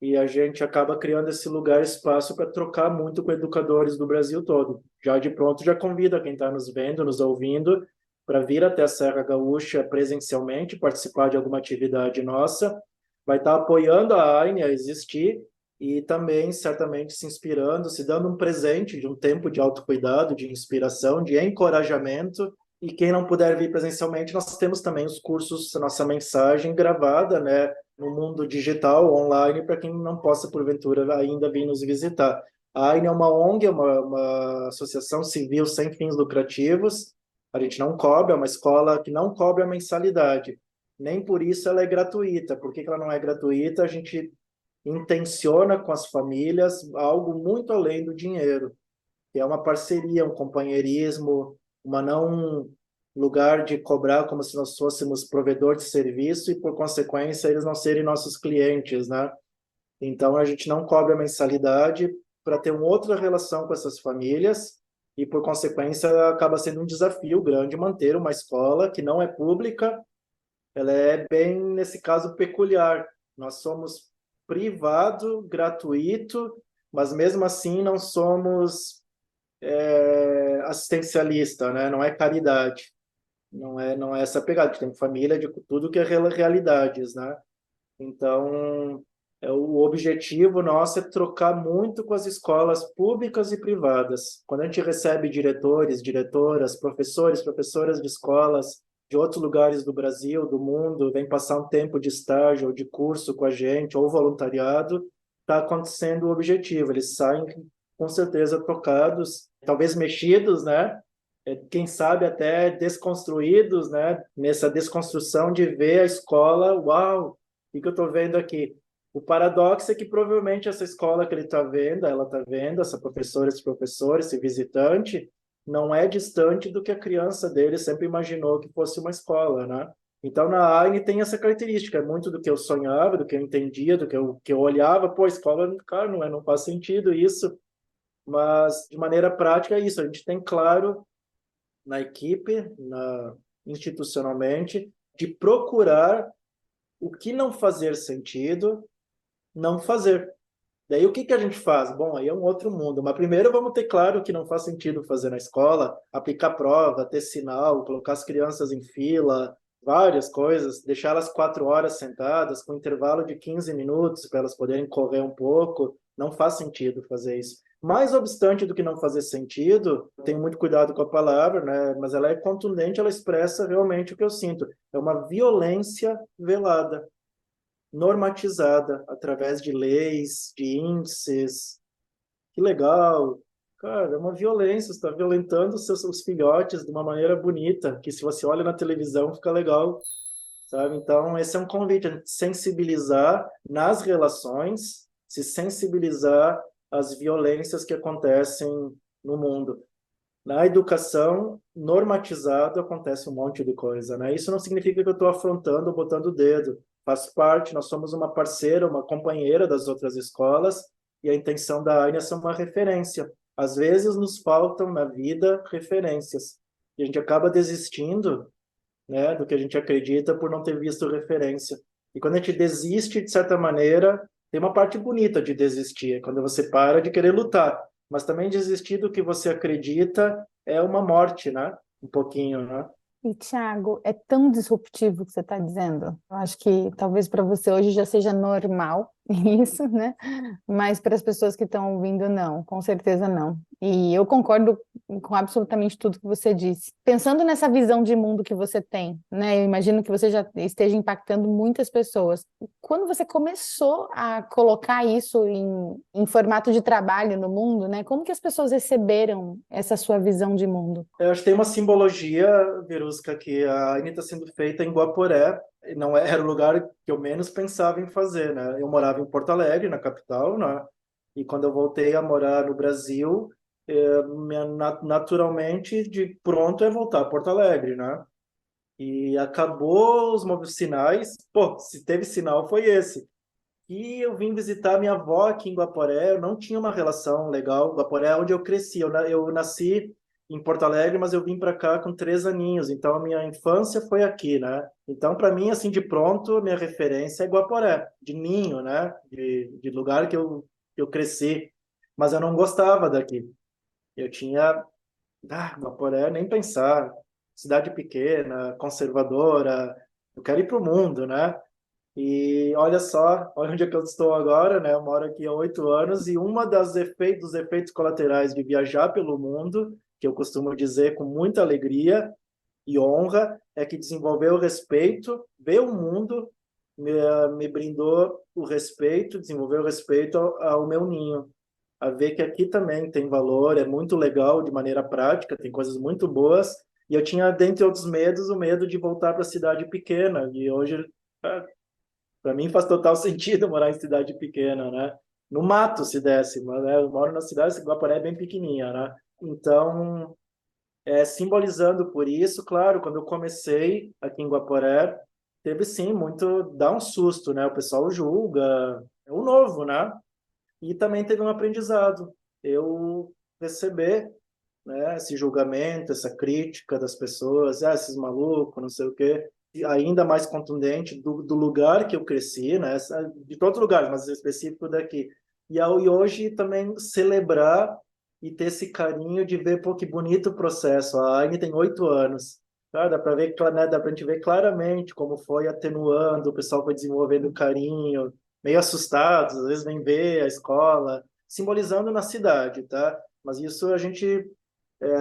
e a gente acaba criando esse lugar, espaço para trocar muito com educadores do Brasil todo. Já de pronto, já convida quem está nos vendo, nos ouvindo, para vir até a Serra Gaúcha presencialmente, participar de alguma atividade nossa, vai estar apoiando a AINE a existir e também, certamente, se inspirando, se dando um presente de um tempo de autocuidado, de inspiração, de encorajamento. E quem não puder vir presencialmente, nós temos também os cursos, a nossa mensagem gravada, né, no mundo digital, online, para quem não possa, porventura, ainda vir nos visitar. A AINE é uma ONG, é uma associação civil sem fins lucrativos. A gente não cobra, é uma escola que não cobra mensalidade. Nem por isso ela é gratuita. Por que ela não é gratuita? A gente intenciona com as famílias algo muito além do dinheiro, que é uma parceria, um companheirismo, uma não lugar de cobrar como se nós fôssemos provedor de serviço e, por consequência, eles não serem nossos clientes, né? Então, a gente não cobra mensalidade para ter uma outra relação com essas famílias e, por consequência, acaba sendo um desafio grande manter uma escola que não é pública. Ela é bem, nesse caso, peculiar. Nós somos privado, gratuito, mas mesmo assim não somos assistencialista, né? Não é caridade, não é essa pegada. Tem família de tudo que é realidades, né? Então, o objetivo nosso é trocar muito com as escolas públicas e privadas. Quando a gente recebe diretores, diretoras, professores, professoras de escolas de outros lugares do Brasil, do mundo, vem passar um tempo de estágio ou de curso com a gente, ou voluntariado, está acontecendo o objetivo. Eles saem, com certeza, tocados, talvez mexidos, né? Quem sabe até desconstruídos, né? Nessa desconstrução de ver a escola, uau, o que eu estou vendo aqui? O paradoxo é que provavelmente essa escola que ela está vendo, essa professora, esse professor, esse visitante, não é distante do que a criança dele sempre imaginou que fosse uma escola, né? Então, na AINE tem essa característica, muito do que eu sonhava, do que eu entendia, do que eu olhava, pô, escola, cara, não faz sentido isso, mas de maneira prática é isso, a gente tem claro na equipe, institucionalmente, de procurar o que não fazer sentido, não fazer. Daí o que a gente faz? Bom, aí é um outro mundo. Mas primeiro vamos ter claro que não faz sentido fazer na escola, aplicar prova, ter sinal, colocar as crianças em fila, várias coisas, deixar elas 4 horas sentadas, com intervalo de 15 minutos para elas poderem correr um pouco. Não faz sentido fazer isso. Mais obstante do que não fazer sentido, tenho muito cuidado com a palavra, né? Mas ela é contundente, ela expressa realmente o que eu sinto. É uma violência velada, normatizada através de leis, de índices. Que legal, Cara, é uma violência, você está violentando os filhotes de uma maneira bonita, que se você olha na televisão fica legal, sabe? Então, esse é um convite, a gente sensibilizar nas relações, se sensibilizar às violências que acontecem no mundo. Na educação normatizada acontece um monte de coisa, né? Isso não significa que eu estou afrontando ou botando o dedo. Faz parte, nós somos uma parceira, uma companheira das outras escolas e a intenção da AINE é ser uma referência. Às vezes nos faltam na vida referências e a gente acaba desistindo, né, do que a gente acredita por não ter visto referência. E quando a gente desiste, de certa maneira, tem uma parte bonita de desistir, é quando você para de querer lutar. Mas também desistir do que você acredita é uma morte, né? Um pouquinho, né? E, Thiago, é tão disruptivo o que você está dizendo. Eu acho que talvez para você hoje já seja normal isso, né? Mas para as pessoas que estão ouvindo, não, com certeza não. E eu concordo com absolutamente tudo que você disse. Pensando nessa visão de mundo que você tem, né? Eu imagino que você já esteja impactando muitas pessoas. Quando você começou a colocar isso em formato de trabalho no mundo, né? Como que as pessoas receberam essa sua visão de mundo? Eu acho que tem uma simbologia, Verusca, que a AINE está sendo feita em Guaporé. Não era o lugar que eu menos pensava em fazer, né? Eu morava em Porto Alegre, na capital, né? E quando eu voltei a morar no Brasil, naturalmente, de pronto, é voltar a Porto Alegre, né? E acabou os sinais. Pô, se teve sinal, foi esse. E eu vim visitar minha avó aqui em Guaporé. Eu não tinha uma relação legal. Guaporé é onde eu cresci. Eu nasci em Porto Alegre, mas eu vim para cá com 3 aninhos. Então, a minha infância foi aqui, né? Então, para mim, assim, de pronto, a minha referência é Guaporé, de ninho, né? De lugar que eu cresci. Mas eu não gostava daqui. Eu tinha... Guaporé, nem pensar. Cidade pequena, conservadora. Eu quero ir para o mundo, né? E olha só, olha onde é que eu estou agora, né? Eu moro aqui há 8 anos e dos efeitos colaterais de viajar pelo mundo, que eu costumo dizer com muita alegria e honra, é que desenvolveu o respeito, ver o mundo me brindou o respeito, desenvolveu o respeito ao meu ninho, a ver que aqui também tem valor, é muito legal de maneira prática, tem coisas muito boas. E eu tinha, dentre outros medos, o medo de voltar para a cidade pequena. E hoje para mim faz total sentido morar em cidade pequena, né? No mato se desse, mas né, eu moro na cidade, Guaporé é bem pequenininha, né? Então, simbolizando por isso, claro, quando eu comecei aqui em Guaporé, teve sim muito, dá um susto, né? O pessoal julga, é o novo, né? E também teve um aprendizado. Eu receber, né, esse julgamento, essa crítica das pessoas, esses malucos, não sei o quê, e ainda mais contundente do lugar que eu cresci, né, de todos os lugares, mas específico daqui. E hoje também celebrar e ter esse carinho de ver, pô, que bonito o processo. A Aine tem 8 anos. Dá para ver, né, dá para gente ver claramente como foi atenuando, o pessoal foi desenvolvendo carinho, meio assustados, às vezes vem ver a escola, simbolizando na cidade, tá? Mas isso a gente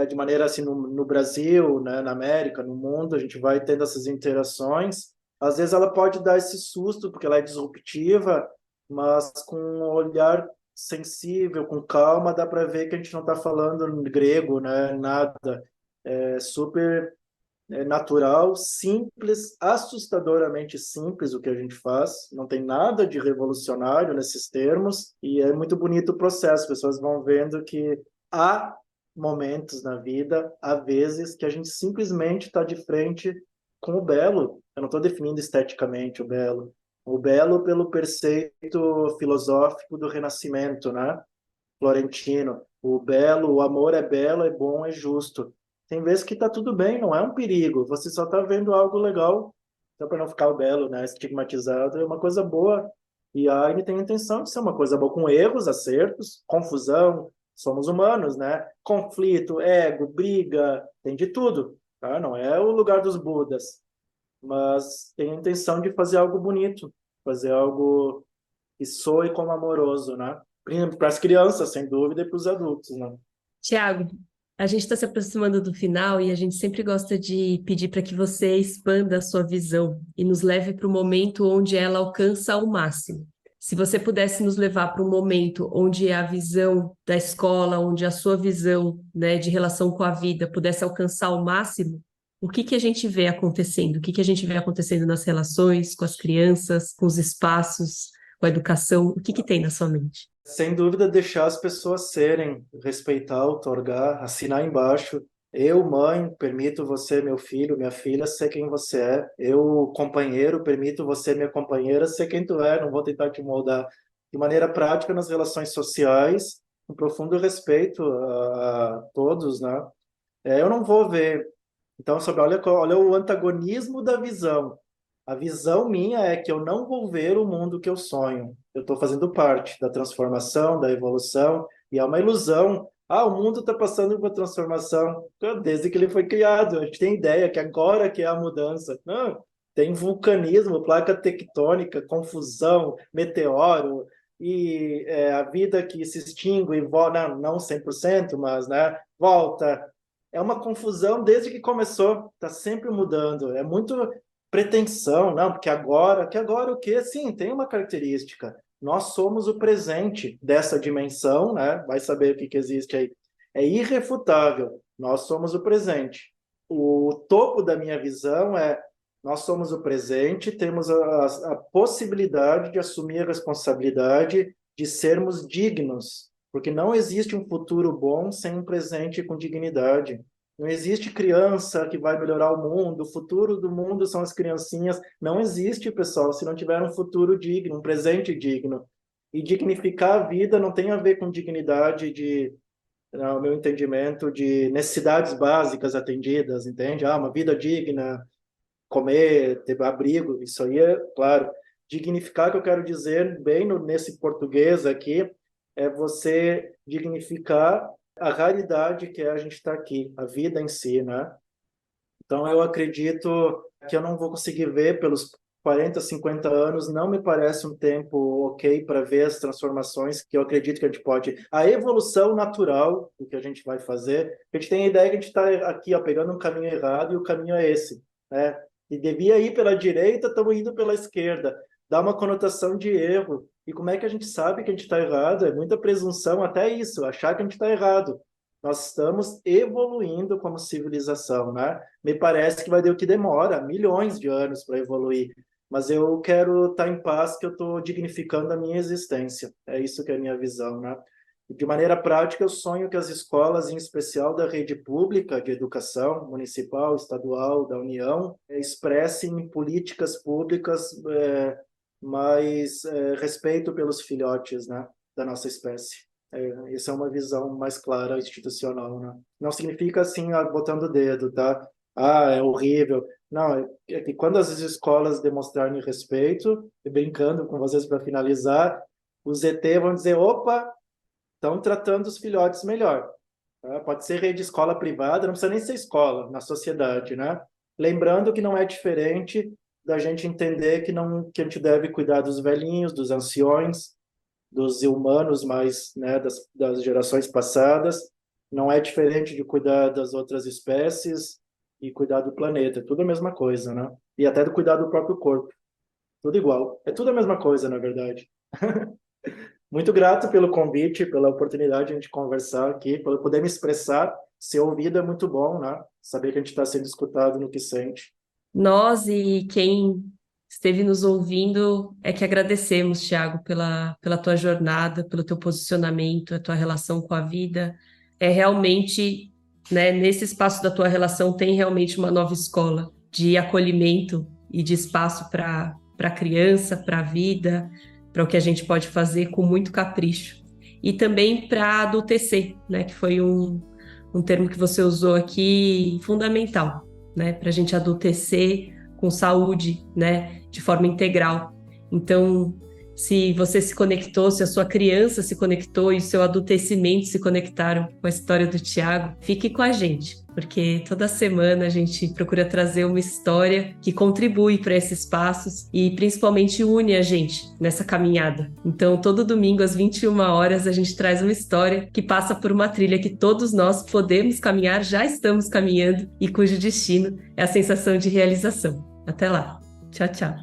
de maneira assim no Brasil, né, na América, no mundo, a gente vai tendo essas interações. Às vezes ela pode dar esse susto porque ela é disruptiva, mas com um olhar sensível, com calma, dá para ver que a gente não está falando grego, né, nada. É super natural, simples, assustadoramente simples o que a gente faz. Não tem nada de revolucionário nesses termos e é muito bonito o processo. As pessoas vão vendo que há momentos na vida, há vezes, que a gente simplesmente está de frente com o belo. Eu não estou definindo esteticamente o belo pelo preceito filosófico do Renascimento, né? Florentino. O belo, o amor é belo, é bom, é justo. Tem vezes que está tudo bem, não é um perigo. Você só está vendo algo legal, só para não ficar o belo, né? Estigmatizado, é uma coisa boa. E a Aine tem a intenção de ser uma coisa boa, com erros, acertos, confusão. Somos humanos, né? Conflito, ego, briga, tem de tudo, tá? Não é o lugar dos Budas, mas tem a intenção de fazer algo bonito, fazer algo que soe como amoroso, né? Para as crianças, sem dúvida, e para os adultos, né? Tiago, a gente está se aproximando do final e a gente sempre gosta de pedir para que você expanda a sua visão e nos leve para o momento onde ela alcança o máximo. Se você pudesse nos levar para um momento onde a visão da escola, onde a sua visão, né, de relação com a vida pudesse alcançar o máximo, o que a gente vê acontecendo? O que a gente vê acontecendo nas relações, com as crianças, com os espaços, com a educação? O que tem na sua mente? Sem dúvida, deixar as pessoas serem, respeitar, outorgar, assinar embaixo. Eu, mãe, permito você, meu filho, minha filha, ser quem você é. Eu, companheiro, permito você, minha companheira, ser quem tu é. Não vou tentar te moldar. De maneira prática, nas relações sociais, um profundo respeito a todos, né? Eu não vou ver. Então, olha o antagonismo da visão. A visão minha é que eu não vou ver o mundo que eu sonho. Eu estou fazendo parte da transformação, da evolução, e é uma ilusão. O mundo está passando por uma transformação desde que ele foi criado. A gente tem ideia que agora que é a mudança. Não, tem vulcanismo, placa tectônica, confusão, meteoro, e a vida que se extingue, não 100%, mas né, volta. É uma confusão desde que começou, está sempre mudando. É muito pretensão, não, porque agora o quê? Sim, tem uma característica. Nós somos o presente dessa dimensão, né? Vai saber o que existe aí. É irrefutável. Nós somos o presente. O topo da minha visão é nós somos o presente, temos a possibilidade de assumir a responsabilidade de sermos dignos, porque não existe um futuro bom sem um presente com dignidade. Não existe criança que vai melhorar o mundo, o futuro do mundo são as criancinhas. Não existe, pessoal, se não tiver um futuro digno, um presente digno. E dignificar a vida não tem a ver com dignidade no meu entendimento, de necessidades básicas atendidas, entende? Uma vida digna, comer, ter abrigo, isso aí é, claro. Dignificar, que eu quero dizer, bem nesse português aqui, é você dignificar a realidade que é a gente estar aqui, a vida em si, né? Então, eu acredito que eu não vou conseguir ver pelos 40, 50 anos, não me parece um tempo ok para ver as transformações que eu acredito que a gente pode... A evolução natural do que a gente vai fazer, a gente tem a ideia que a gente está aqui, pegando um caminho errado, e o caminho é esse, né? E devia ir pela direita, estamos indo pela esquerda. Dá uma conotação de erro. E como é que a gente sabe que a gente está errado? É muita presunção, até isso, achar que a gente está errado. Nós estamos evoluindo como civilização, né? Me parece que vai ter o que demora, milhões de anos para evoluir. Mas eu quero estar em paz, que eu estou dignificando a minha existência. É isso que é a minha visão, né? De maneira prática, eu sonho que as escolas, em especial da rede pública de educação, municipal, estadual, da União, expressem políticas públicas mais respeito pelos filhotes, né, da nossa espécie. Essa é uma visão mais clara, institucional, né? Não significa assim, botando o dedo, tá? É horrível. Não, é que quando as escolas demonstrarem respeito, e brincando com vocês para finalizar, os ET vão dizer, opa, estão tratando os filhotes melhor. Tá? Pode ser rede escola privada, não precisa nem ser escola, na sociedade, né? Lembrando que não é diferente da gente entender que a gente deve cuidar dos velhinhos, dos anciões, dos humanos mais, né, das gerações passadas. Não é diferente de cuidar das outras espécies e cuidar do planeta. É tudo a mesma coisa, né? E até do cuidar do próprio corpo. Tudo igual. É tudo a mesma coisa, na verdade. Muito grato pelo convite, pela oportunidade de a gente conversar aqui, por poder me expressar. Ser ouvido é muito bom, né? Saber que a gente está sendo escutado no que sente. Nós e quem esteve nos ouvindo é que agradecemos, Thiago, pela tua jornada, pelo teu posicionamento, a tua relação com a vida. É realmente, né, nesse espaço da tua relação tem realmente uma nova escola de acolhimento e de espaço para a criança, para a vida, para o que a gente pode fazer com muito capricho. E também para adultecer, né, que foi um termo que você usou aqui fundamental, né, para a gente adultecer com saúde, né, de forma integral. Então, se você se conectou, se a sua criança se conectou e o seu adultecimento se conectaram com a história do Thiago, fique com a gente, porque toda semana a gente procura trazer uma história que contribui para esses passos e principalmente une a gente nessa caminhada. Então, todo domingo às 21 horas a gente traz uma história que passa por uma trilha que todos nós podemos caminhar, já estamos caminhando e cujo destino é a sensação de realização. Até lá. Tchau, tchau.